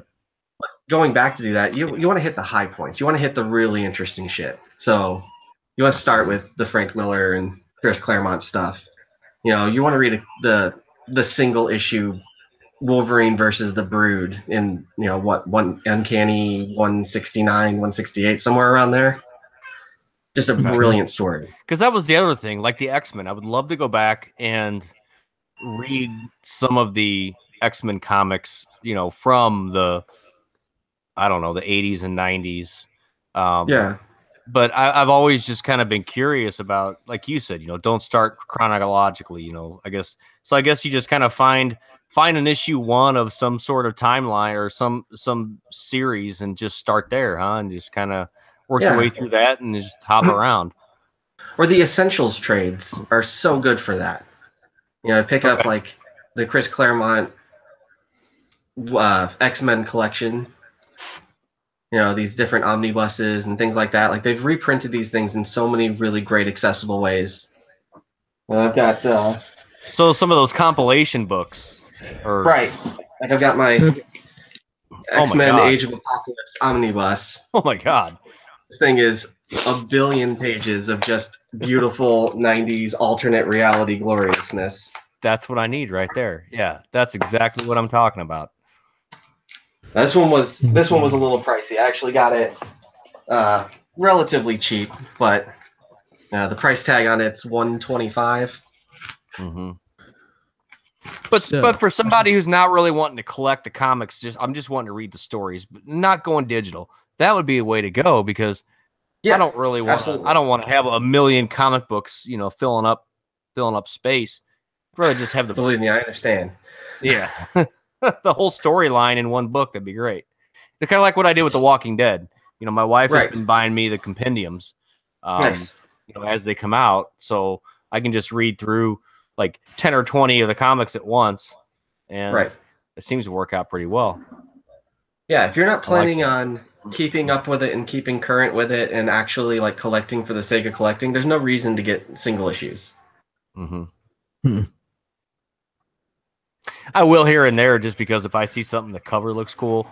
[SPEAKER 3] But going back to do that, you want to hit the high points. You want to hit the really interesting shit. So you want to start with the Frank Miller and Chris Claremont stuff. You want to read the single issue Wolverine versus the Brood in one Uncanny 169, 168, somewhere around there. Just a brilliant story.
[SPEAKER 1] Because that was the other thing, like the X-Men. I would love to go back and read some of the X-Men comics, from the, I don't know, the 80s and 90s.
[SPEAKER 3] Yeah.
[SPEAKER 1] But I've always just kind of been curious about, like you said, don't start chronologically, I guess. So I guess you just kind of find an issue 1 of some sort of timeline or some series and just start there, huh? And just kind of work your way through that and just hop around.
[SPEAKER 3] Or the Essentials trades are so good for that. Pick up like the Chris Claremont X-Men collection. These different omnibuses and things like that. Like, they've reprinted these things in so many really great accessible ways. I've got
[SPEAKER 1] so some of those compilation books,
[SPEAKER 3] right? Like, I've got my X-Men Age of Apocalypse omnibus.
[SPEAKER 1] Oh my god!
[SPEAKER 3] This thing is a billion pages of just beautiful 90s alternate reality gloriousness.
[SPEAKER 1] That's what I need right there. Yeah, that's exactly what I'm talking about.
[SPEAKER 3] This one was a little pricey. I actually got it relatively cheap, but the price tag on it's $125.
[SPEAKER 1] Mm-hmm. But for somebody who's not really wanting to collect the comics, I'm just wanting to read the stories, but not going digital. That would be a way to go because I don't really want. I don't want to have a million comic books, filling up space. I'd rather just have the.
[SPEAKER 3] Believe me, I understand.
[SPEAKER 1] Yeah. The whole storyline in one book, that'd be great. It's kind of like what I did with The Walking Dead. My wife has been buying me the compendiums,
[SPEAKER 3] nice.
[SPEAKER 1] As they come out, so I can just read through like 10 or 20 of the comics at once, and it seems to work out pretty well.
[SPEAKER 3] Yeah, if you're not planning on keeping up with it and keeping current with it and actually like collecting for the sake of collecting, there's no reason to get single issues.
[SPEAKER 1] Mm-hmm. I will here and there just because if I see something the cover looks cool,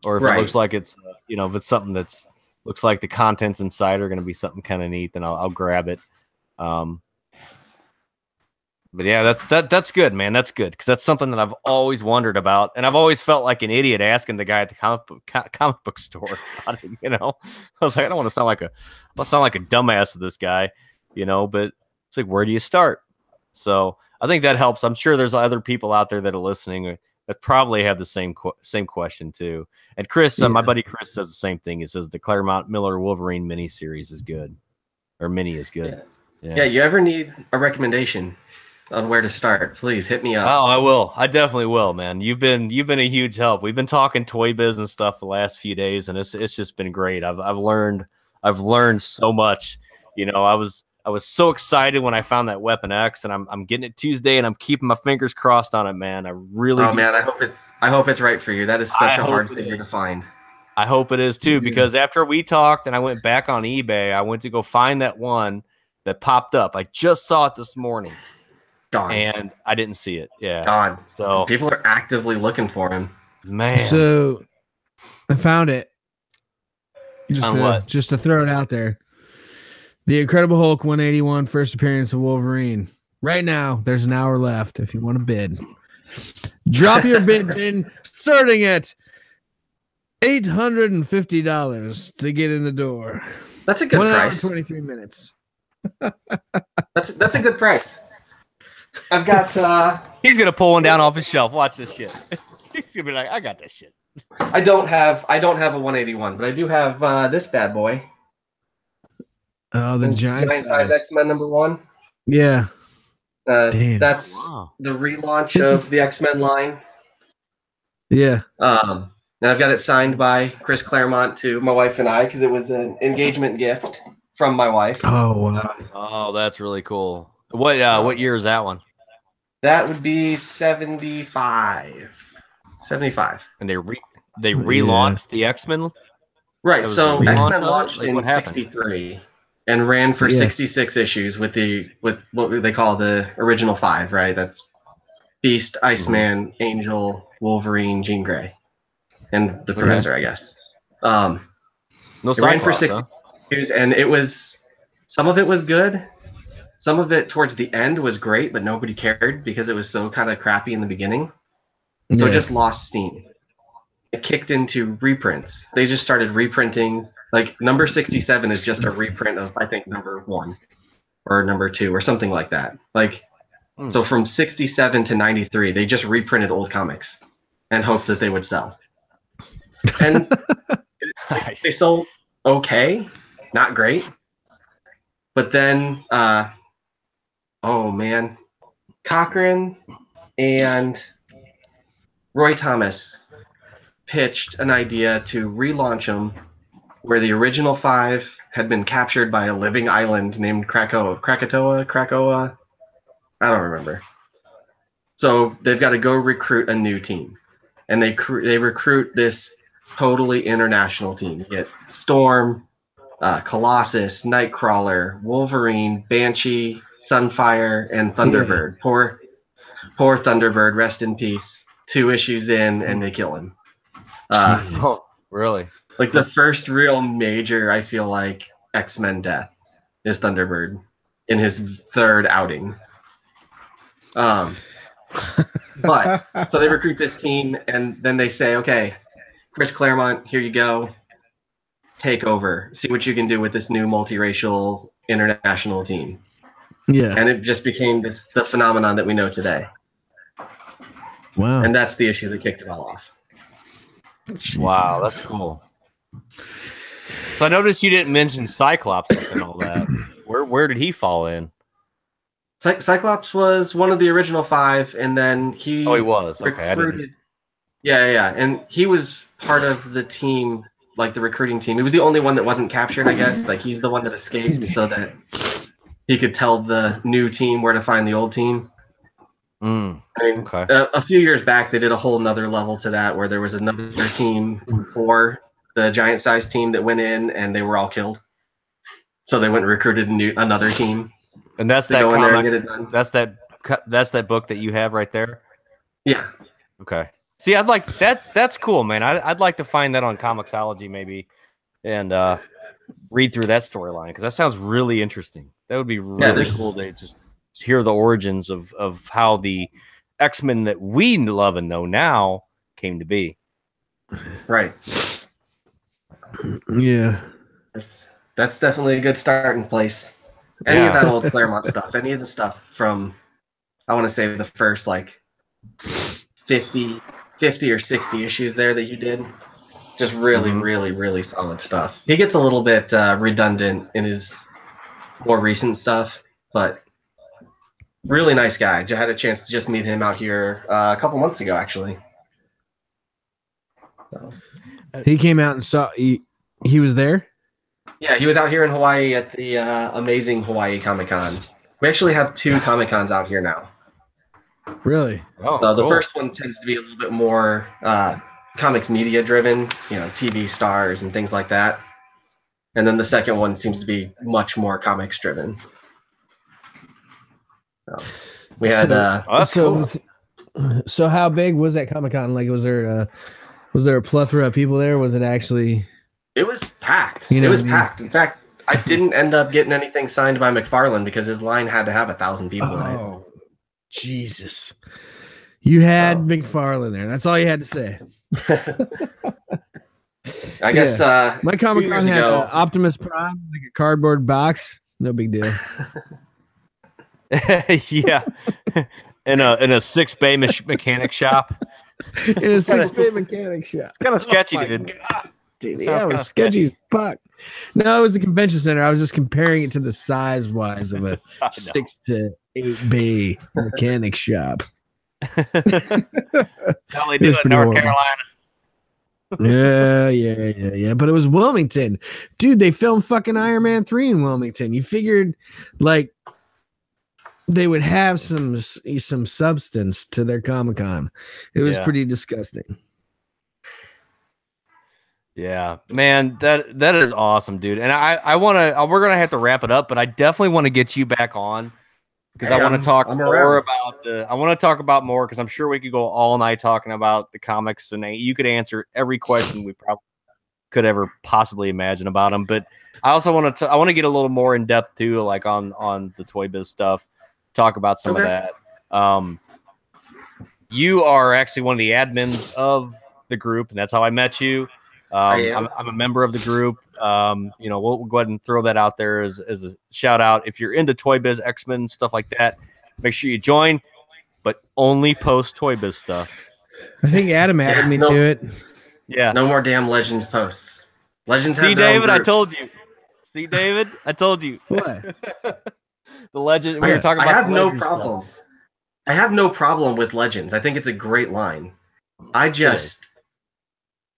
[SPEAKER 1] or if it looks like it's if it's something that's looks like the contents inside are going to be something kind of neat, then I'll grab it. But yeah, that's good, man. That's good because that's something that I've always wondered about, and I've always felt like an idiot asking the guy at the comic book store about it. I was like, I don't want to sound like a dumbass to this guy, but it's like, where do you start? So I think that helps. I'm sure there's other people out there that are listening that probably have the same question too. And Chris, my buddy Chris says the same thing. He says the Claremont Miller Wolverine mini series is good, or mini is good.
[SPEAKER 3] Yeah, you ever need a recommendation on where to start, please hit me up.
[SPEAKER 1] Oh, I will. I definitely will, man. You've been a huge help. We've been talking Toy Biz and stuff the last few days, and it's just been great. I've learned so much. You know, I was so excited when I found that Weapon X, and I'm getting it Tuesday, and I'm keeping my fingers crossed on it, man. I really.
[SPEAKER 3] Oh man, I hope it's right for you. That is such a hard figure to find.
[SPEAKER 1] I hope it is too, because after we talked and I went back on eBay, I went to go find that one that popped up. I just saw it this morning.
[SPEAKER 3] Gone.
[SPEAKER 1] And I didn't see it. Yeah.
[SPEAKER 3] Gone.
[SPEAKER 1] So
[SPEAKER 3] people are actively looking for him.
[SPEAKER 1] Man.
[SPEAKER 2] So I found it.
[SPEAKER 1] What?
[SPEAKER 2] Just to throw it out there. The Incredible Hulk 181 first appearance of Wolverine. Right now, there's an hour left if you want to bid. Drop your bids in, starting at $850 to get in the door.
[SPEAKER 3] That's a good price.
[SPEAKER 2] 1 hour, 23 minutes.
[SPEAKER 3] That's a good price. I've got.
[SPEAKER 1] He's gonna pull one down off his shelf. Watch this shit. He's gonna be like, "I got this shit."
[SPEAKER 3] I don't have a 181, but I do have this bad boy.
[SPEAKER 2] Oh, the giant
[SPEAKER 3] size X-Men #1.
[SPEAKER 2] Yeah.
[SPEAKER 3] That's the relaunch of the X-Men line.
[SPEAKER 2] Yeah.
[SPEAKER 3] And I've got it signed by Chris Claremont to my wife and I because it was an engagement gift from my wife.
[SPEAKER 2] Oh wow.
[SPEAKER 1] Oh, that's really cool. What year is that one?
[SPEAKER 3] That would be 75. 75.
[SPEAKER 1] And they relaunched the X-Men?
[SPEAKER 3] Right, so X-Men launched in 63 and ran for 66 issues with what they call the original 5, right? That's Beast, Iceman, Angel, Wolverine, Jean Grey, and the Professor, I guess.
[SPEAKER 1] No
[SPEAKER 3] it ran for 60 issues, and some of it was good. Some of it towards the end was great, but nobody cared because it was so kind of crappy in the beginning. So it just lost steam. It kicked into reprints. They just started reprinting. Like number 67 is just a reprint of, I think, #1 or #2 or something like that. So from 67 to 93, they just reprinted old comics and hoped that they would sell. And they sold okay, not great. But then, oh man, Cochran and Roy Thomas pitched an idea to relaunch them where the original 5 had been captured by a living island named Krakoa. I don't remember. So they've got to go recruit a new team. And they recruit this totally international team. You get Storm, Colossus, Nightcrawler, Wolverine, Banshee, Sunfire, and Thunderbird. Poor Thunderbird, rest in peace. 2 issues in, and they kill him.
[SPEAKER 1] Oh, really?
[SPEAKER 3] Like the first real major, I feel like, X-Men death is Thunderbird in his 3rd outing. But so they recruit this team, and then they say, "Okay, Chris Claremont, here you go. Take over. See what you can do with this new multiracial international team."
[SPEAKER 2] Yeah.
[SPEAKER 3] And it just became the phenomenon that we know today.
[SPEAKER 2] Wow.
[SPEAKER 3] And that's the issue that kicked it all off.
[SPEAKER 1] Wow, that's cool. So I noticed you didn't mention Cyclops and all that. Where did he fall in?
[SPEAKER 3] Cyclops was one of the original 5, and then he
[SPEAKER 1] was
[SPEAKER 3] recruited. Yeah, and he was part of the team, like the recruiting team. He was the only one that wasn't captured, I guess. Like he's the one that escaped, so that he could tell the new team where to find the old team. I mean, a few years back, they did a whole nother level to that, where there was another team before the giant-sized team that went in, and they were all killed. So they went and recruited another team.
[SPEAKER 1] And that's that comic. That's that book that you have right there.
[SPEAKER 3] Yeah.
[SPEAKER 1] Okay. See, I'd like that. That's cool, man. I'd like to find that on Comixology maybe, and read through that storyline because that sounds really interesting. That would be really cool to just hear the origins of how the X-Men that we love and know now came to be.
[SPEAKER 3] Right.
[SPEAKER 2] Yeah.
[SPEAKER 3] That's definitely a good starting place. Any of that old Claremont stuff, any of the stuff from, I want to say the first like 50 or 60 issues there that you did, just really, really, really solid stuff. He gets a little bit redundant in his more recent stuff, but really nice guy. I had a chance to just meet him out here a couple months ago, actually. So.
[SPEAKER 2] He came out and saw he was there.
[SPEAKER 3] Yeah, he was out here in Hawaii at the amazing Hawaii Comic-Con. We actually have 2 Comic-Cons out here now.
[SPEAKER 2] Really?
[SPEAKER 3] Oh, so the first one tends to be a little bit more comics media driven, TV stars and things like that. And then the second one seems to be much more comics driven. So we had
[SPEAKER 2] So how big was that Comic-Con? Like, was there a plethora of people there? Was it actually?
[SPEAKER 3] It was packed. It was packed. In fact, I didn't end up getting anything signed by McFarlane because his line had to have 1,000 people in it.
[SPEAKER 2] Oh, Jesus! You had McFarlane there. That's all you had to say.
[SPEAKER 3] I guess
[SPEAKER 2] my Comic-Con had Optimus Prime, like a cardboard box. No big deal.
[SPEAKER 1] Yeah, in a 6-bay mechanic shop.
[SPEAKER 2] In a 6-bay mechanic shop.
[SPEAKER 1] It's kind of sketchy, dude.
[SPEAKER 2] Dude, yeah, it was sketchy as fuck. No, it was the convention center. I was just comparing it to the size wise of a 6 to 8 bay mechanic shop.
[SPEAKER 1] That's how they do it in North Carolina.
[SPEAKER 2] Yeah. But it was Wilmington. Dude, they filmed fucking Iron Man 3 in Wilmington. You figured like they would have some substance to their Comic-Con. It was pretty disgusting.
[SPEAKER 1] Yeah, man, that is awesome, dude. And we're gonna have to wrap it up, but I definitely want to get you back on because I want to talk more about more because I'm sure we could go all night talking about the comics and you could answer every question we probably could ever possibly imagine about them. But I also want to get a little more in depth too, like on the Toy Biz stuff. Talk about some of that. You are actually one of the admins of the group, and that's how I met you. I'm a member of the group. We'll go ahead and throw that out there as a shout out. If you're into Toy Biz, X-Men, stuff like that, make sure you join, but only post Toy Biz stuff.
[SPEAKER 2] I think Adam added me to it.
[SPEAKER 1] Yeah.
[SPEAKER 3] No more damn Legends posts. Legends
[SPEAKER 1] See,
[SPEAKER 3] have their
[SPEAKER 1] David,
[SPEAKER 3] own
[SPEAKER 1] I
[SPEAKER 3] groups.
[SPEAKER 1] told you. See, David, I told you.
[SPEAKER 2] What?
[SPEAKER 1] The Legend. We were talking about.
[SPEAKER 3] I have no problem. Stuff. I have no problem with Legends. I think it's a great line. I just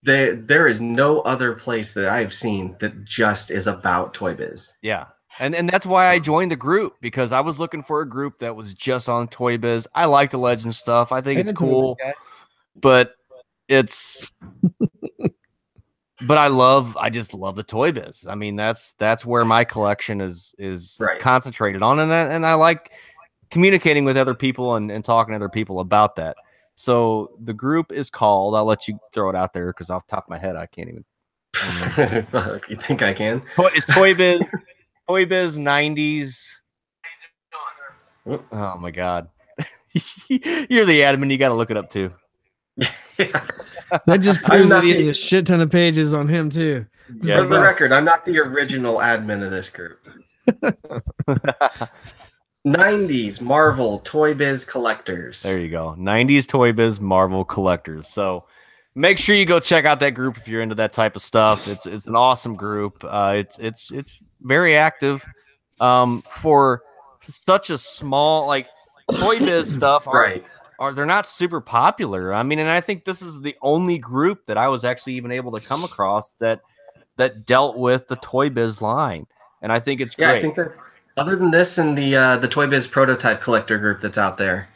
[SPEAKER 3] there is no other place that I've seen that just is about Toy Biz.
[SPEAKER 1] Yeah. And that's why I joined the group, because I was looking for a group that was just on Toy Biz. I like the Legends stuff. I think it's cool. But it's but I just love the Toy Biz. I mean, that's where my collection is concentrated on, and I like communicating with other people and talking to other people about that. So the group is called, I'll let you throw it out there because off the top of my head I can't even.
[SPEAKER 3] You think I can?
[SPEAKER 1] It's Toy Biz Toy Biz 90s. Oh my god. You're the admin, you got to look it up too.
[SPEAKER 2] That just proves that he has a shit ton of pages on him too.
[SPEAKER 3] For the record, I'm not the original admin of this group. 90s Marvel Toy Biz collectors.
[SPEAKER 1] There you go. 90s Toy Biz Marvel collectors. So make sure you go check out that group if you're into that type of stuff. It's an awesome group. It's very active. For such a small, like, Toy Biz stuff they're not super popular. I mean, and I think this is the only group that I was actually even able to come across that dealt with the Toy Biz line. And I think it's great.
[SPEAKER 3] Yeah, I think that other than this and the Toy Biz prototype collector group that's out there,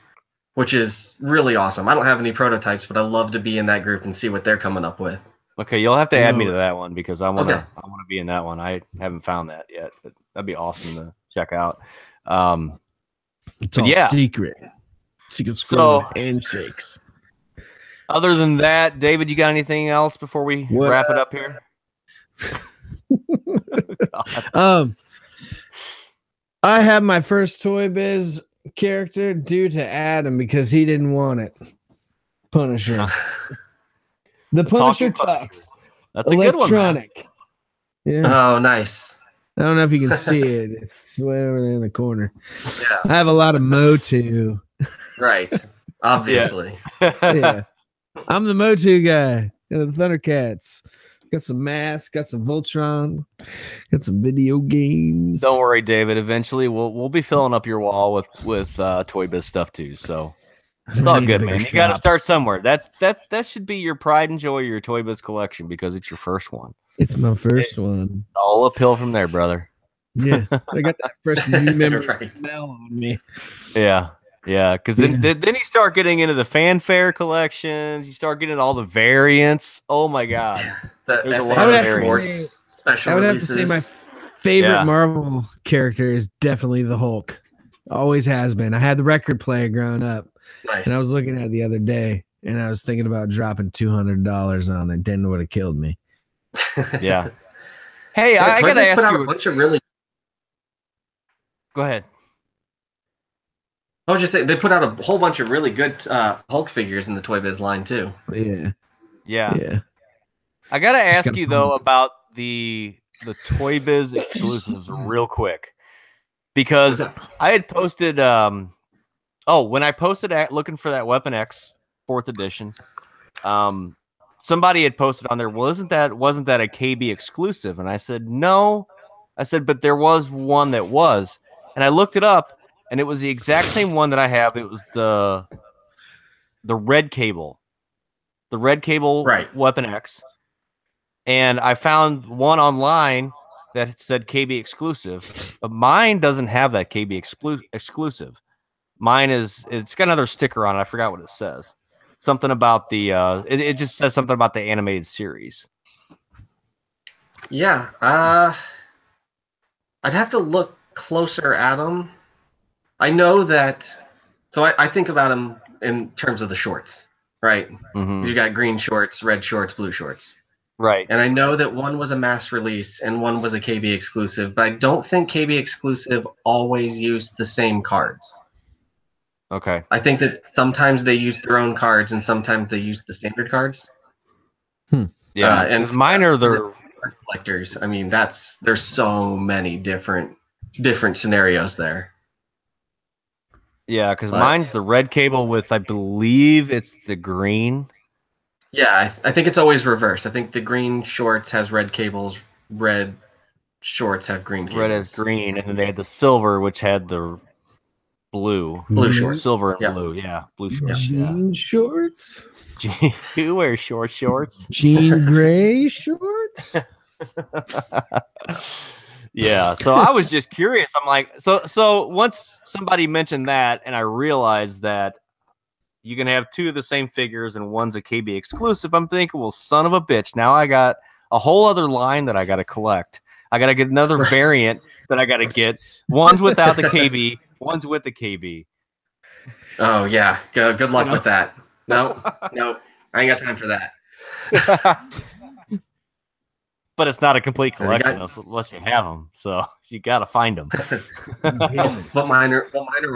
[SPEAKER 3] which is really awesome. I don't have any prototypes, but I love to be in that group and see what they're coming up with.
[SPEAKER 1] Okay, you'll have to add me to that one because I want to be in that one. I haven't found that yet, but that'd be awesome to check out.
[SPEAKER 2] It's all secret. Secret scrolls and handshakes.
[SPEAKER 1] Other than that, David, you got anything else before we wrap it up here?
[SPEAKER 2] I have my first Toy Biz character due to Adam because he didn't want it. Punisher. The Punisher talks.
[SPEAKER 1] That's a good one.
[SPEAKER 2] Electronic. Yeah.
[SPEAKER 3] Oh, nice.
[SPEAKER 2] I don't know if you can see it. It's way over there in the corner.
[SPEAKER 3] Yeah.
[SPEAKER 2] I have a lot of Motu.
[SPEAKER 3] Right. Obviously.
[SPEAKER 2] Yeah. I'm the Motu guy and the Thundercats. got some masks, got some Voltron, got some video games.
[SPEAKER 1] Don't worry, David. Eventually, we'll be filling up your wall with Toy Biz stuff too. So it's all good, man. You got to start somewhere. That should be your pride and joy of your Toy Biz collection because it's your first one.
[SPEAKER 2] It's my first one.
[SPEAKER 1] All uphill from there, brother.
[SPEAKER 2] Yeah, I got that fresh new memory smell on me.
[SPEAKER 1] Yeah, because then you start getting into the fanfare collections. You start getting all the variants. Oh my god,
[SPEAKER 3] there's a lot of variants. Special
[SPEAKER 2] I would
[SPEAKER 3] releases.
[SPEAKER 2] have to say my favorite Marvel character is definitely the Hulk. Always has been. I had the record player growing up, and I was looking at it the other day, and I was thinking about dropping $200 on it. Then it would have killed me.
[SPEAKER 1] Yeah. Hey, I gotta ask you.
[SPEAKER 3] A bunch of really.
[SPEAKER 1] Go ahead.
[SPEAKER 3] I was just saying they put out a whole bunch of really good Hulk figures in the Toy Biz line too.
[SPEAKER 1] Yeah. I gotta ask you though about the Toy Biz exclusives real quick, because I had posted. When I posted looking for that Weapon X 4th edition, somebody had posted on there. Well, wasn't that a KB exclusive? And I said no. I said, but there was one that was. And I looked it up, and it was the exact same one that I have. It was the red cable. The red cable Weapon X. And I found one online that said KB exclusive. But mine doesn't have that KB exclusive. Mine it's got another sticker on it. I forgot what it says. Something about the it just says something about the animated series.
[SPEAKER 3] Yeah. I'd have to look closer at them. I know that, so I think about them in terms of the shorts, right?
[SPEAKER 1] Mm-hmm.
[SPEAKER 3] You got green shorts, red shorts, blue shorts.
[SPEAKER 1] Right.
[SPEAKER 3] And I know that one was a mass release and one was a KB exclusive, but I don't think KB exclusive always used the same cards.
[SPEAKER 1] Okay.
[SPEAKER 3] I think that sometimes they use their own cards and sometimes they use the standard cards.
[SPEAKER 1] Yeah, and mine are the
[SPEAKER 3] collectors. I mean, there's so many different scenarios there.
[SPEAKER 1] Yeah, because mine's the red cable with, I believe it's the green.
[SPEAKER 3] Yeah, I think it's always reversed. I think the green shorts has red cables, red shorts have green cables.
[SPEAKER 1] Red has green, and then they had the silver, which had the blue
[SPEAKER 3] shorts.
[SPEAKER 1] Silver and blue. Yeah, blue shorts.
[SPEAKER 2] Jean shorts?
[SPEAKER 1] You wear shorts?
[SPEAKER 2] Jean gray shorts?
[SPEAKER 1] Yeah, so I was just curious. I'm like, so once somebody mentioned that, and I realized that you can have two of the same figures and one's a KB exclusive, I'm thinking, well, son of a bitch, now I got a whole other line that I got to collect. I got to get another variant that I got to get. One's without the KB, one's with the KB.
[SPEAKER 3] Oh, yeah. Good luck with that. No, I ain't got time for that.
[SPEAKER 1] But it's not a complete collection unless you have them. So you got to find them.
[SPEAKER 3] But mine are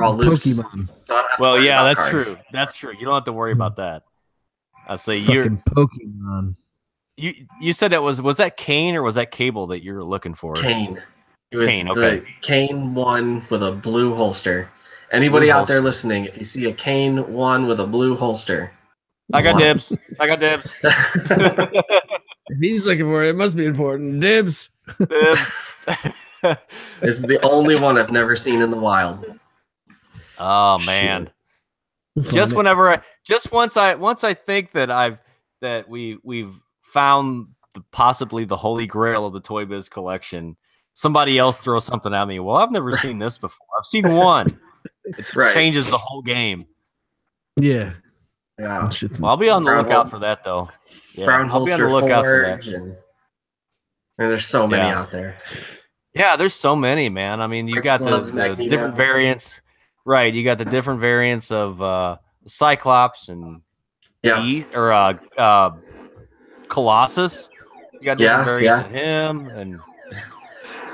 [SPEAKER 3] all loose.
[SPEAKER 2] Pokemon.
[SPEAKER 3] So
[SPEAKER 1] well, yeah, that's true. That's true. You don't have to worry about that. I say you're
[SPEAKER 2] Pokemon.
[SPEAKER 1] You said it was that Kane or was that Cable that you're looking for?
[SPEAKER 3] Kane. It was
[SPEAKER 1] Kane. Okay.
[SPEAKER 3] The Kane one with a blue holster. Anybody out there listening, if you see a Kane one with a blue holster,
[SPEAKER 1] I got dibs.
[SPEAKER 2] If he's looking for it, it must be important. Dibs.
[SPEAKER 1] Dibs.
[SPEAKER 3] It's the only one I've never seen in the wild.
[SPEAKER 1] Oh man. Just once I think that we've found possibly the holy grail of the Toy Biz collection, somebody else throws something at me. Well, I've never seen this before. I've seen one. It just changes the whole game.
[SPEAKER 2] Yeah.
[SPEAKER 3] Yeah.
[SPEAKER 1] Well, I'll be on the lookout for that though. Yeah,
[SPEAKER 3] Brown
[SPEAKER 1] I'll be on the
[SPEAKER 3] holster
[SPEAKER 1] lookout for
[SPEAKER 3] forge, and there's so many out there.
[SPEAKER 1] Yeah, there's so many, man. I mean, you got the different variants, right? You got the different variants of Cyclops and Colossus. You got different variants of him, and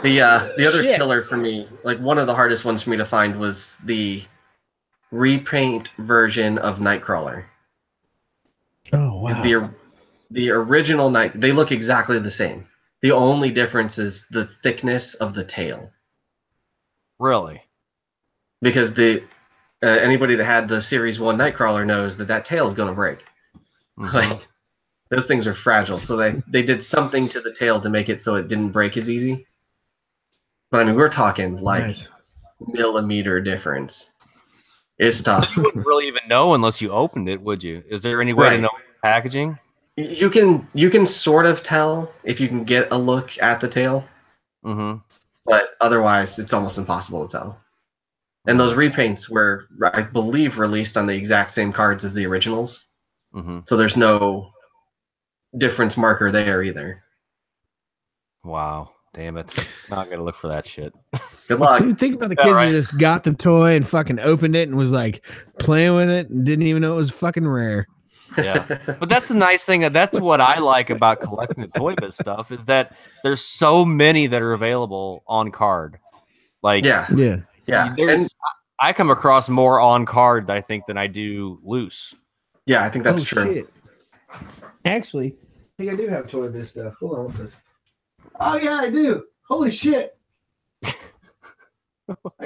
[SPEAKER 3] the other killer for me, like one of the hardest ones for me to find, was the repaint version of Nightcrawler.
[SPEAKER 2] Oh wow!
[SPEAKER 3] The original they look exactly the same. The only difference is the thickness of the tail.
[SPEAKER 1] Really?
[SPEAKER 3] Because anybody that had the Series 1 Nightcrawler knows that tail is going to break.
[SPEAKER 1] Mm-hmm.
[SPEAKER 3] Those things are fragile, so they did something to the tail to make it so it didn't break as easy. But I mean, we're talking like millimeter difference. It's tough.
[SPEAKER 1] You wouldn't really even know unless you opened it, would you? Is there any way to know packaging?
[SPEAKER 3] You can sort of tell if you can get a look at the tail, but otherwise it's almost impossible to tell. And those repaints were, I believe, released on the exact same cards as the originals, so there's no difference marker there either.
[SPEAKER 1] Wow, damn it! Not gonna look for that shit.
[SPEAKER 3] Good luck.
[SPEAKER 2] Dude, think about the kids who just got the toy and fucking opened it and was like playing with it and didn't even know it was fucking rare.
[SPEAKER 1] Yeah, but that's the nice thing. That's what I like about collecting the Toy Biz stuff is that there's so many that are available on card. Like,
[SPEAKER 3] yeah.
[SPEAKER 1] And I come across more on card, I think, than I do loose.
[SPEAKER 3] Yeah, I think that's true.
[SPEAKER 2] Shit. Actually, I think I do have Toy Biz stuff. Hold on, what's this? Oh yeah, I do. Holy shit! I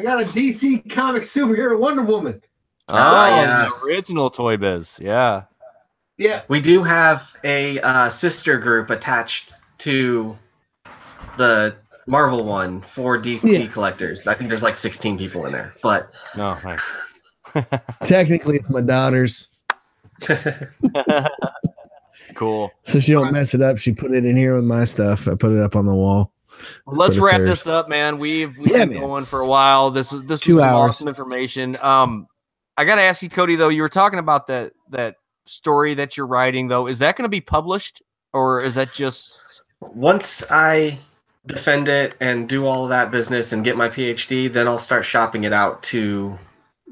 [SPEAKER 2] got a DC comic superhero Wonder Woman.
[SPEAKER 1] The original Toy Biz. Yeah.
[SPEAKER 2] Yeah.
[SPEAKER 3] We do have a sister group attached to the Marvel one for DC collectors. I think there's like 16 people in there, but
[SPEAKER 1] no, nice.
[SPEAKER 2] Technically, it's my daughter's.
[SPEAKER 1] Cool.
[SPEAKER 2] So she don't mess it up. She put it in here with my stuff. I put it up on the wall.
[SPEAKER 1] Let's wrap this up, man. We've been going for a while. This was some awesome information. I gotta ask you, Cody, though, you were talking about that story that you're writing, though. Is that going to be published, or is that just
[SPEAKER 3] once I defend it and do all of that business and get my PhD, then I'll start shopping it out to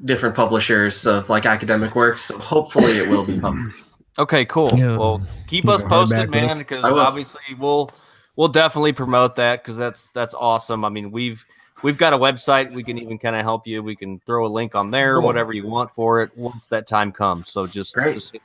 [SPEAKER 3] different publishers of like academic works. So hopefully it will be published.
[SPEAKER 1] Okay, cool. Yeah. Well, keep us posted, man, because obviously we'll definitely promote that because that's awesome. I mean, we've got a website. We can even kind of help you. We can throw a link on there, whatever you want for it once that time comes. So just hit me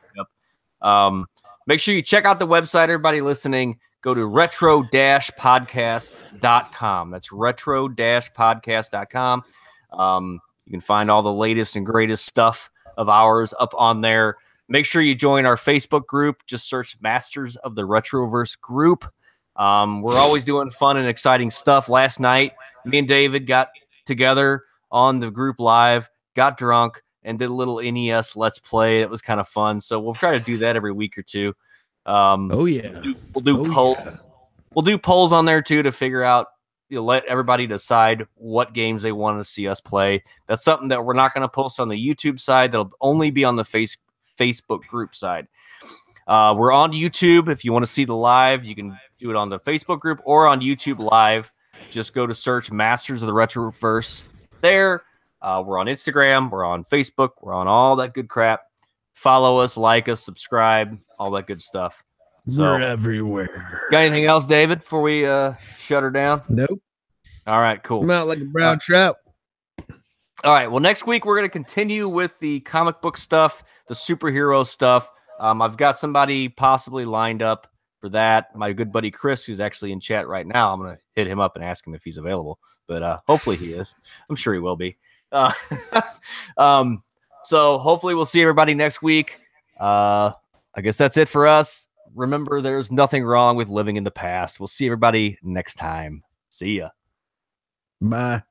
[SPEAKER 1] up. Make sure you check out the website. Everybody listening, go to retro-podcast.com. That's retro-podcast.com. You can find all the latest and greatest stuff of ours up on there. Make sure you join our Facebook group. Just search Masters of the Retroverse group. We're always doing fun and exciting stuff. Last night, me and David got together on the group live, got drunk, and did a little NES Let's Play. It was kind of fun. So we'll try to do that every week or two. We'll do polls. Yeah. We'll do polls on there too to figure out, let everybody decide what games they want to see us play. That's something that we're not going to post on the YouTube side. That'll only be on the Facebook group side. We're on YouTube. If you want to see the live, you can do it on the Facebook group or on YouTube live. Just go to search Masters of the Retroverse there. We're on Instagram. We're on Facebook. We're on all that good crap. Follow us, like us, subscribe, all that good stuff. So,
[SPEAKER 2] we're everywhere.
[SPEAKER 1] Got anything else, David, before we shut her down?
[SPEAKER 2] Nope.
[SPEAKER 1] All right, cool.
[SPEAKER 2] I'm out like a brown trout.
[SPEAKER 1] All right. Well, next week we're going to continue with the comic book stuff, the superhero stuff. I've got somebody possibly lined up for that. My good buddy Chris, who's actually in chat right now. I'm going to hit him up and ask him if he's available, but hopefully he is. I'm sure he will be. So hopefully we'll see everybody next week. I guess that's it for us. Remember, there's nothing wrong with living in the past. We'll see everybody next time. See ya.
[SPEAKER 2] Bye.